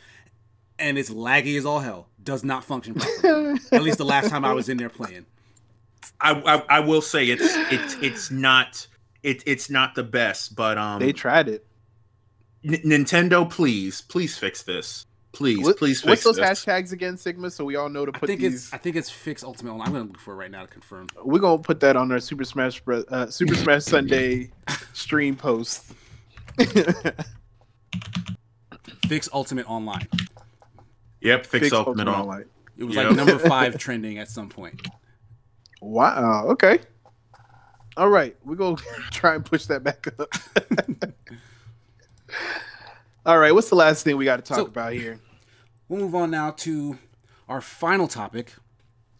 and it's laggy as all hell. Does not function properly. At least the last time I was in there playing. I will say it's not the best, but they tried it. Nintendo, please fix this. Please fix this. What's those hashtags again, Sigma? So we all know to put these. I think it's Fix Ultimate Online. I'm gonna look for it right now to confirm. We're gonna put that on our Super Smash Sunday stream post. Fix Ultimate Online. Yep, Fix Ultimate Online. It was like number 5 trending at some point. Wow. Okay. All right. We're going to try and push that back up. All right. What's the last thing we got to talk about here? We'll move on now to our final topic.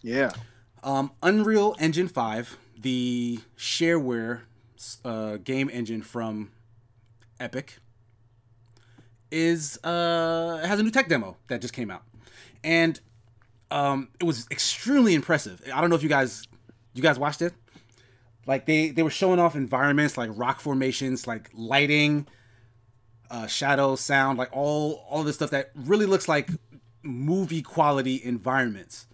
Yeah. Unreal Engine 5, the shareware game engine from Epic, has a new tech demo that just came out. And it was extremely impressive. I don't know if you guys watched it. Like they were showing off environments like rock formations, like lighting, shadow, sound, like all this stuff that really looks like movie quality environments.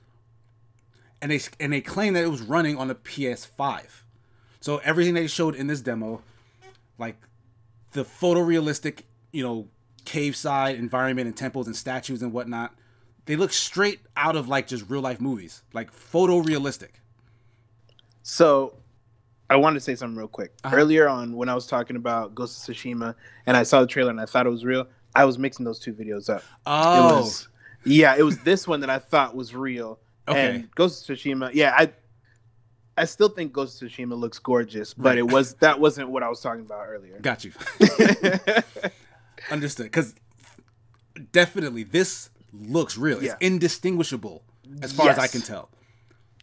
And they claim that it was running on the PS5. So everything they showed in this demo, like the photorealistic, cave side environment and temples and statues and whatnot, they look straight out of like just real life movies, like photorealistic. So I wanted to say something real quick. Earlier on, when I was talking about Ghost of Tsushima and I saw the trailer and I thought it was real, I was mixing those two videos up. Oh. It was this one that I thought was real. Okay. And Ghost of Tsushima, I still think Ghost of Tsushima looks gorgeous, but that wasn't what I was talking about earlier. Got you. Understood. Because definitely this looks real. Yeah. It's indistinguishable as far as I can tell.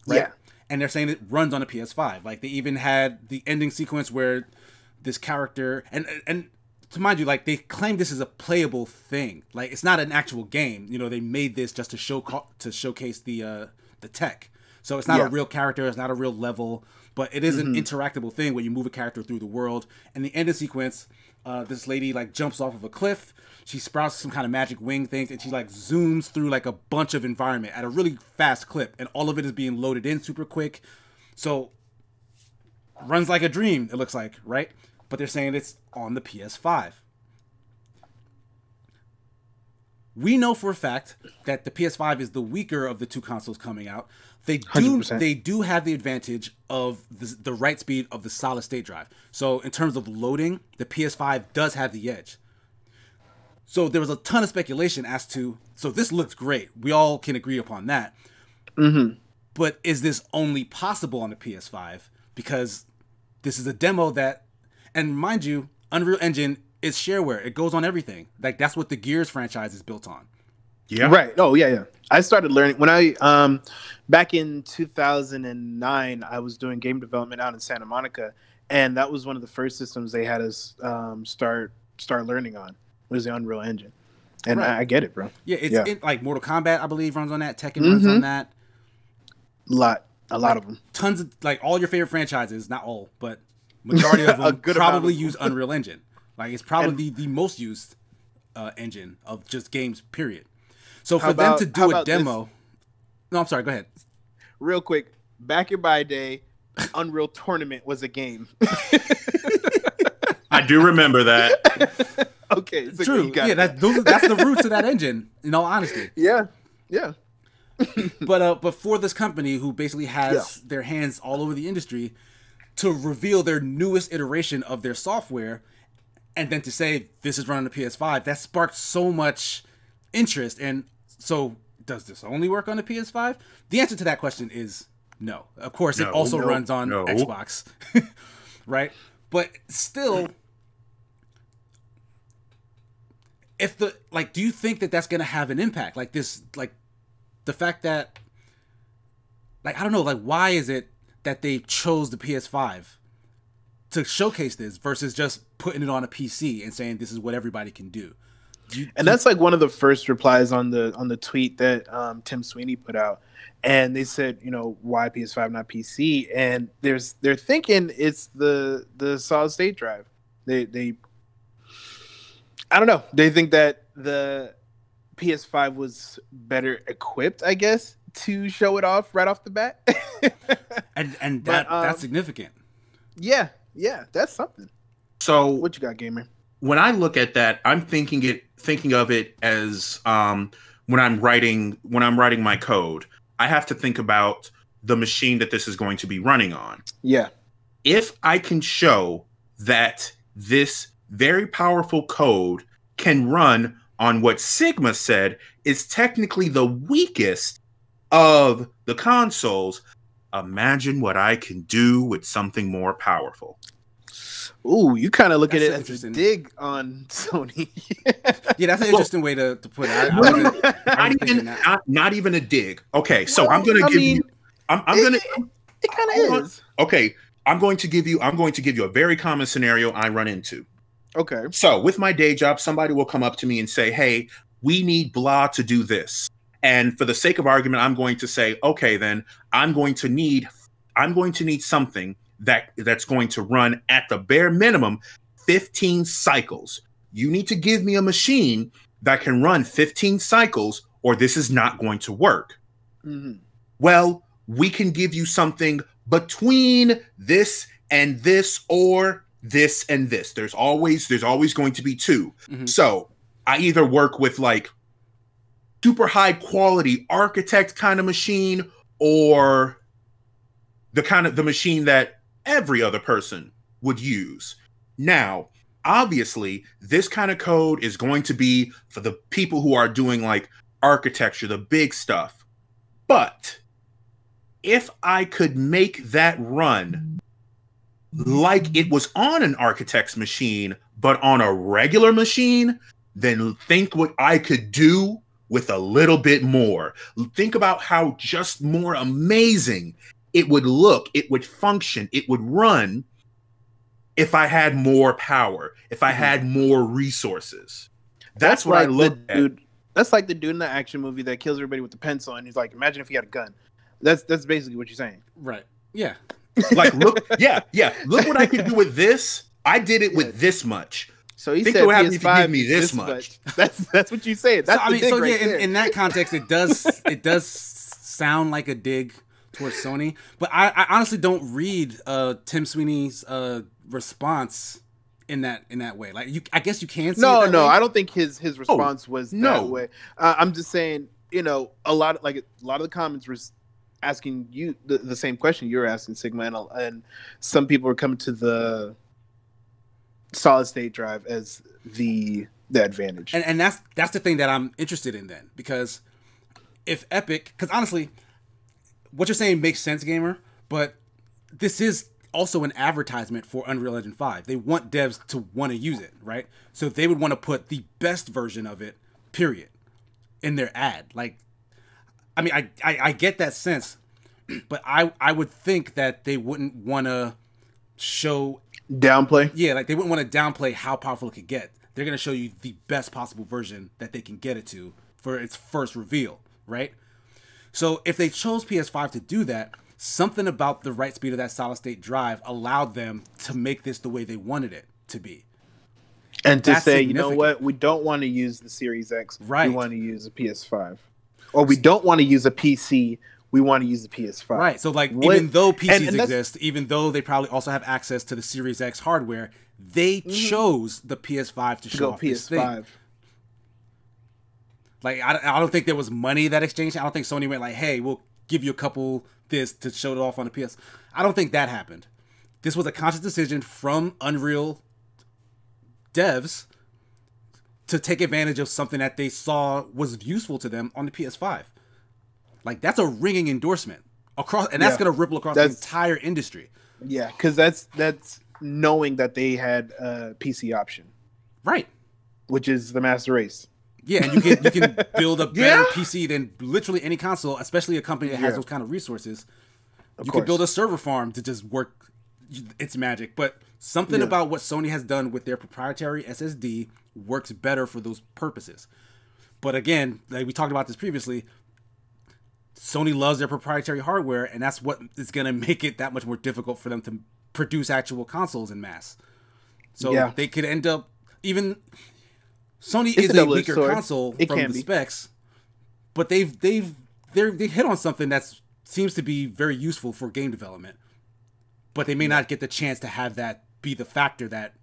Right? Yeah. And they're saying it runs on a PS5. Like, they even had the ending sequence where this character and to mind you, like, they claim this is a playable thing. Like, it's not an actual game. You know, they made this just to showcase the tech. So it's not a real character. It's not a real level. But it is an interactable thing where you move a character through the world. And the ending sequence, this lady, like, jumps off of a cliff. She sprouts some kind of magic wing thing, and she, like, zooms through, like, a bunch of environment at a really fast clip. And all of it is being loaded in super quick. So, runs like a dream, it looks like, right? But they're saying it's on the PS5. We know for a fact that the PS5 is the weaker of the two consoles coming out. They do have the advantage of the write speed of the solid state drive. So in terms of loading, the PS5 does have the edge. So there was a ton of speculation as to, so this looks great. We all can agree upon that. But is this only possible on the PS5? Because this is a demo that, and mind you, Unreal Engine is shareware. It goes on everything. Like, that's what the Gears franchise is built on. Yeah. Right. Oh, yeah. I started learning when I back in 2009, I was doing game development out in Santa Monica, and that was one of the first systems they had us start learning on, was the Unreal Engine. And I get it, bro. Yeah, it's like Mortal Kombat, I believe, runs on that. Tekken runs on that. A lot of them. Tons of, like, all your favorite franchises, not all, but majority of them probably use Unreal Engine. Like, it's probably the most used engine of just games, period. So for them to do a demo... This? No, I'm sorry, go ahead. Real quick, back in my day, Unreal Tournament was a game. I do remember that. Okay. So true. Yeah, that's the roots of that engine, in all honesty. Yeah. But for this company who basically has their hands all over the industry to reveal their newest iteration of their software, and then to say this is running the PS5, that sparked so much interest. And so, does this only work on the PS5? The answer to that question is no. Of course, it also runs on Xbox, right? But still, do you think that that's going to have an impact? Like this, like the fact that, like, I don't know, like, why is it that they chose the PS5 to showcase this versus just putting it on a PC and saying this is what everybody can do? And that's like one of the first replies on the tweet that Tim Sweeney put out, and they said, you know, why PS5 not PC? And they're thinking it's the solid state drive. They I don't know. They think that the PS5 was better equipped, I guess, to show it off right off the bat. and that's significant. Yeah, that's something. So what you got, gamer? When I look at that, I'm thinking of it as when I'm writing my code, I have to think about the machine that this is going to be running on. Yeah. If I can show that this very powerful code can run on what Sigma said is technically the weakest of the consoles, imagine what I can do with something more powerful. Ooh, you kind of look at it as a dig on Sony. Yeah, that's an interesting way to put it. Not even a dig. Okay, so I'm gonna give you. It kind of is. Okay, I'm going to give you a very common scenario I run into. Okay. So with my day job, somebody will come up to me and say, "Hey, we need blah to do this." And for the sake of argument, I'm going to say, "Okay, then I'm going to need something that's going to run at the bare minimum 15 cycles. You need to give me a machine that can run 15 cycles, or this is not going to work." Mm-hmm. Well, we can give you something between this and this, or this and this. There's always going to be two. Mm-hmm. So I either work with like super high quality architect kind of machine, or the machine that every other person would use. Now, obviously, this kind of code is going to be for the people who are doing like architecture, the big stuff. But if I could make that run like it was on an architect's machine, but on a regular machine, then think what I could do with a little bit more. Think about how just more amazing it would look, it would function, it would run if I had more power, if I had more resources. That's what like I look at. Dude, that's like the dude in the action movie that kills everybody with the pencil, and he's like, imagine if he had a gun. That's basically what you're saying. Right. Yeah. Like, look, yeah. Look what I can do with this. I did it with this much. So he Think said, what happened if you PS5 give me this much. That's what you say. That's in that context, it does sound like a dig towards Sony, but I honestly don't read Tim Sweeney's response in that way. Like, I guess you can see it that way. I don't think his response was that way. I'm just saying, you know, a lot of the comments were asking you the same question you're asking, Sigma, and some people are coming to the solid state drive as the advantage. And that's the thing that I'm interested in then, because if Epic, because honestly, what you're saying makes sense, gamer, but this is also an advertisement for Unreal Engine 5. They want devs to want to use it, right? So they would want to put the best version of it, period, in their ad. Like, I mean, I get that sense, but I would think that they wouldn't want to show downplay. Yeah, like they wouldn't want to downplay how powerful it could get. They're going to show you the best possible version that they can get it to for its first reveal, right? So if they chose PS5 to do that, something about the right speed of that solid state drive allowed them to make this the way they wanted it to be. And to say, you know what, we don't want to use the Series X. Right. We want to use a PS5. Or we don't want to use a PC. We want to use the PS5. Right. So, like, even though PCs exist, even though they probably also have access to the Series X hardware, they chose the PS5 to show off this thing. Like, I don't think there was money that exchanged. I don't think Sony went like, hey, we'll give you a couple this to show it off on the PS. I don't think that happened. This was a conscious decision from Unreal devs to take advantage of something that they saw was useful to them on the PS5. Like, that's a ringing endorsement across, and that's going to ripple across the entire industry. Yeah, because that's knowing that they had a PC option, right? Which is the Master Race. Yeah, and you can build a better PC than literally any console, especially a company that has those kind of resources. You can build a server farm to just work its magic. But something about what Sony has done with their proprietary SSD works better for those purposes. But again, like we talked about this previously, Sony loves their proprietary hardware, and that's what is going to make it that much more difficult for them to produce actual consoles in mass. So they could end up even... Sony is a weaker console from the specs, but they hit on something that seems to be very useful for game development. But they may not get the chance to have that be the factor that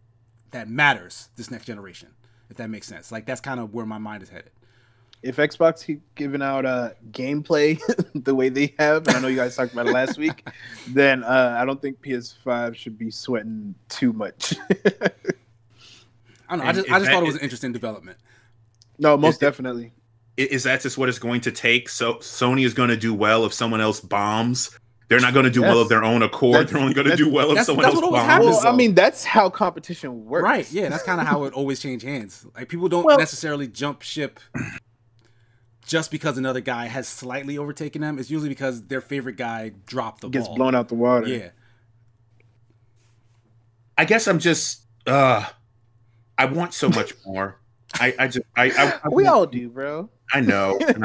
matters this next generation, if that makes sense. Like, that's kind of where my mind is headed. If Xbox keep giving out gameplay the way they have, and I know you guys talked about it last week, then I don't think PS5 should be sweating too much. I don't know. I just thought it was an interesting development. No, most definitely. Is that just what it's going to take? So Sony is going to do well if someone else bombs. They're not going to do well of their own accord. They're only going to do well if someone else bombs. Well, I mean, that's how competition works. Right, yeah. That's kind of how it always change hands. Like, people don't necessarily jump ship just because another guy has slightly overtaken them. It's usually because their favorite guy dropped the ball. Gets blown out the water. Yeah. I guess I'm just... I want so much more. We all do, bro. I know. And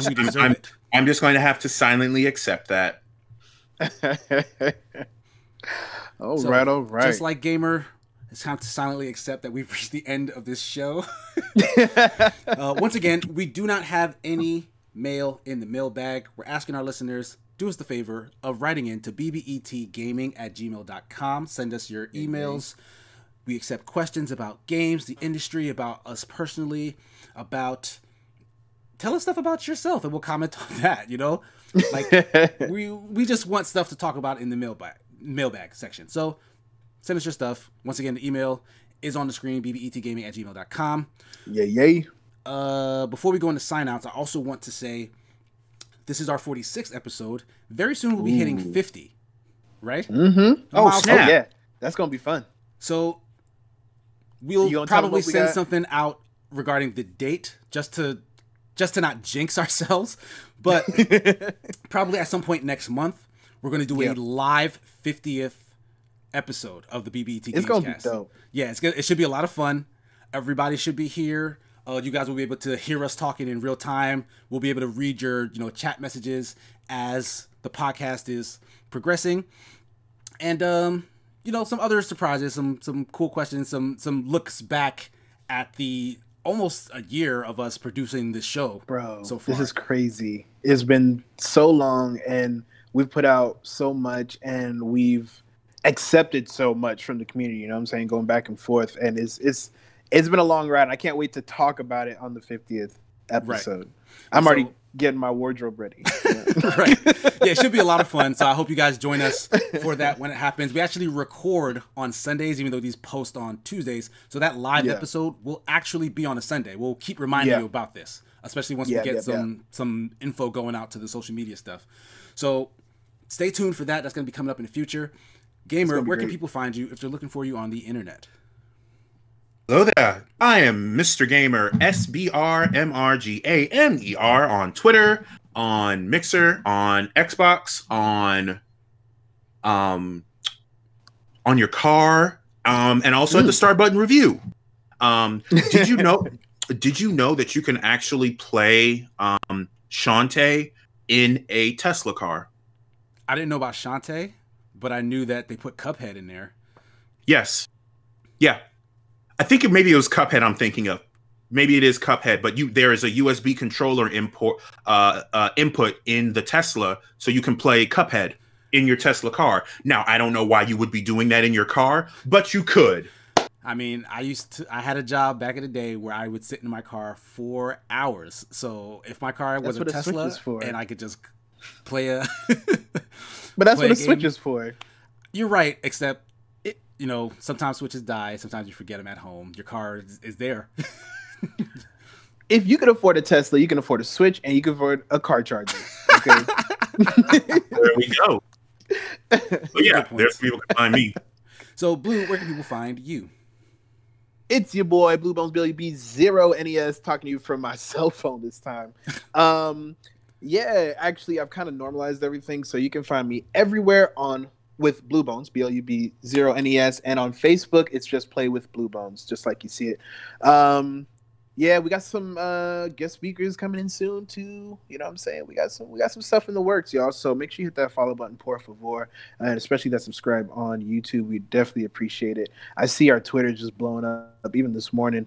we deserve it. I'm just going to have to silently accept that. All right. Just like Gamer, it's time to silently accept that we've reached the end of this show. Once again, we do not have any mail in the mailbag. We're asking our listeners, do us the favor of writing in to BBETGaming@gmail.com. Send us your emails. We accept questions about games, the industry, about us personally, tell us stuff about yourself, and we'll comment on that, you know? Like, we just want stuff to talk about in the mailbag section. So send us your stuff. Once again, the email is on the screen, BBETGaming@gmail.com. Yay. Before we go into sign-outs, I also want to say this is our 46th episode. Very soon we'll be hitting 50, right? Mm-hmm. Oh, snap. Yeah. That's going to be fun. So... we'll probably send something out regarding the date just to just to not jinx ourselves, but probably at some point next month, we're going to do a live 50th episode of the BBET Gamescast. It's going to be dope. Yeah, it should be a lot of fun. Everybody should be here. You guys will be able to hear us talking in real time. We'll be able to read your, chat messages as the podcast is progressing. And, some other surprises, some cool questions, some looks back at the almost a year of us producing this show. Bro, so far. This is crazy. It's been so long, and we've put out so much, and we've accepted so much from the community, you know what I'm saying, going back and forth, and it's been a long ride. I can't wait to talk about it on the 50th episode. Right. I'm already getting my wardrobe ready. Right. Yeah, it should be a lot of fun. So I hope you guys join us for that when it happens. We actually record on Sundays, even though these post on Tuesdays. So that live episode will actually be on a Sunday. We'll keep reminding you about this, especially once we get some info going out to the social media stuff. So stay tuned for that. That's going to be coming up in the future. Gamer, where can people find you if they're looking for you on the internet? Hello there. I am Mr. Gamer, SBRMRGAMER on Twitter, on Mixer, on Xbox, on your car, and also at the Star Button Review. Did you know that you can actually play Shantae in a Tesla car? I didn't know about Shantae, but I knew that they put Cuphead in there. Yes. Yeah. I think maybe it was Cuphead I'm thinking of. Maybe it is Cuphead, but there is a USB controller input in the Tesla, so you can play Cuphead in your Tesla car. Now, I don't know why you would be doing that in your car, but you could. I mean, I had a job back in the day where I would sit in my car for hours. So if my car was a Tesla and I could just play a... But that's what a Switch is for. You're right, except... sometimes Switches die. Sometimes you forget them at home. Your car is there. If you can afford a Tesla, you can afford a Switch, and you can afford a car charger. Okay. There we go. But yeah, there's people can find me. So, Blue, where can people find you? It's your boy, Blue Bones Billy B, 0NES, talking to you from my cell phone this time. Yeah, actually, I've kind of normalized everything, so you can find me everywhere with Blue Bones, BLUB 0NES, and on Facebook, it's just Play with Blue Bones, just like you see it. Yeah, we got some guest speakers coming in soon too. You know what I'm saying? We got some stuff in the works, y'all. So make sure you hit that follow button, por favor, and especially that subscribe on YouTube. We definitely appreciate it. I see our Twitter just blowing up even this morning.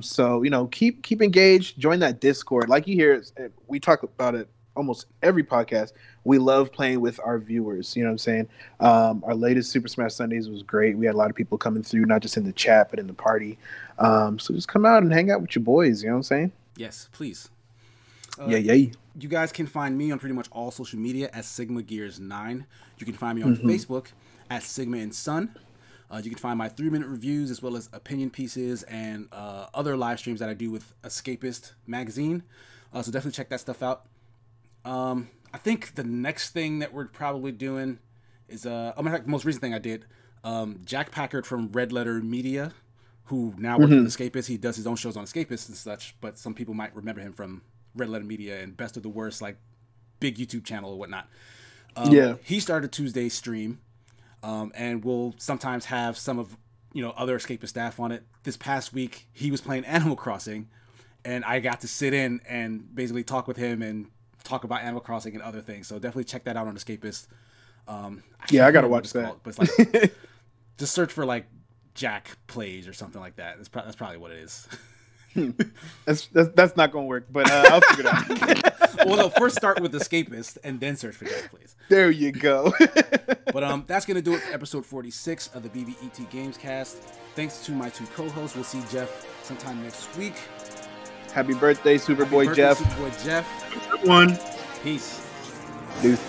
So keep engaged. Join that Discord. Like you hear, we talk about it almost every podcast. We love playing with our viewers. You know what I'm saying? Our latest Super Smash Sundays was great. We had a lot of people coming through, not just in the chat, but in the party. So just come out and hang out with your boys. You know what I'm saying? Yes, please. Yeah. You guys can find me on pretty much all social media at Sigma Gears 9. You can find me on Facebook at Sigma and Son. You can find my 3-minute reviews as well as opinion pieces and other live streams that I do with Escapist magazine. So definitely check that stuff out. I think the next thing that we're probably doing is the most recent thing I did. Jack Packard from Red Letter Media, who now works with Escapist. He does his own shows on Escapist and such, but some people might remember him from Red Letter Media and Best of the Worst, like big YouTube channel or whatnot. He started a Tuesday stream, and we'll sometimes have some of other Escapist staff on it. This past week, he was playing Animal Crossing, and I got to sit in and basically talk with him and talk about Animal Crossing and other things. So definitely check that out on Escapist. I gotta watch that. But it's like just search for like Jack Plays or something like that. That's probably what it is. That's not gonna work, but I'll figure it out. Well, no, first start with Escapist and then search for Jack Plays. There you go. But that's gonna do it for episode 46 of the BBET Gamescast. Thanks to my two co-hosts. We'll see Jeff sometime next week. Happy birthday, Superboy Jeff. Superboy Jeff. Good one. Peace. Deuce.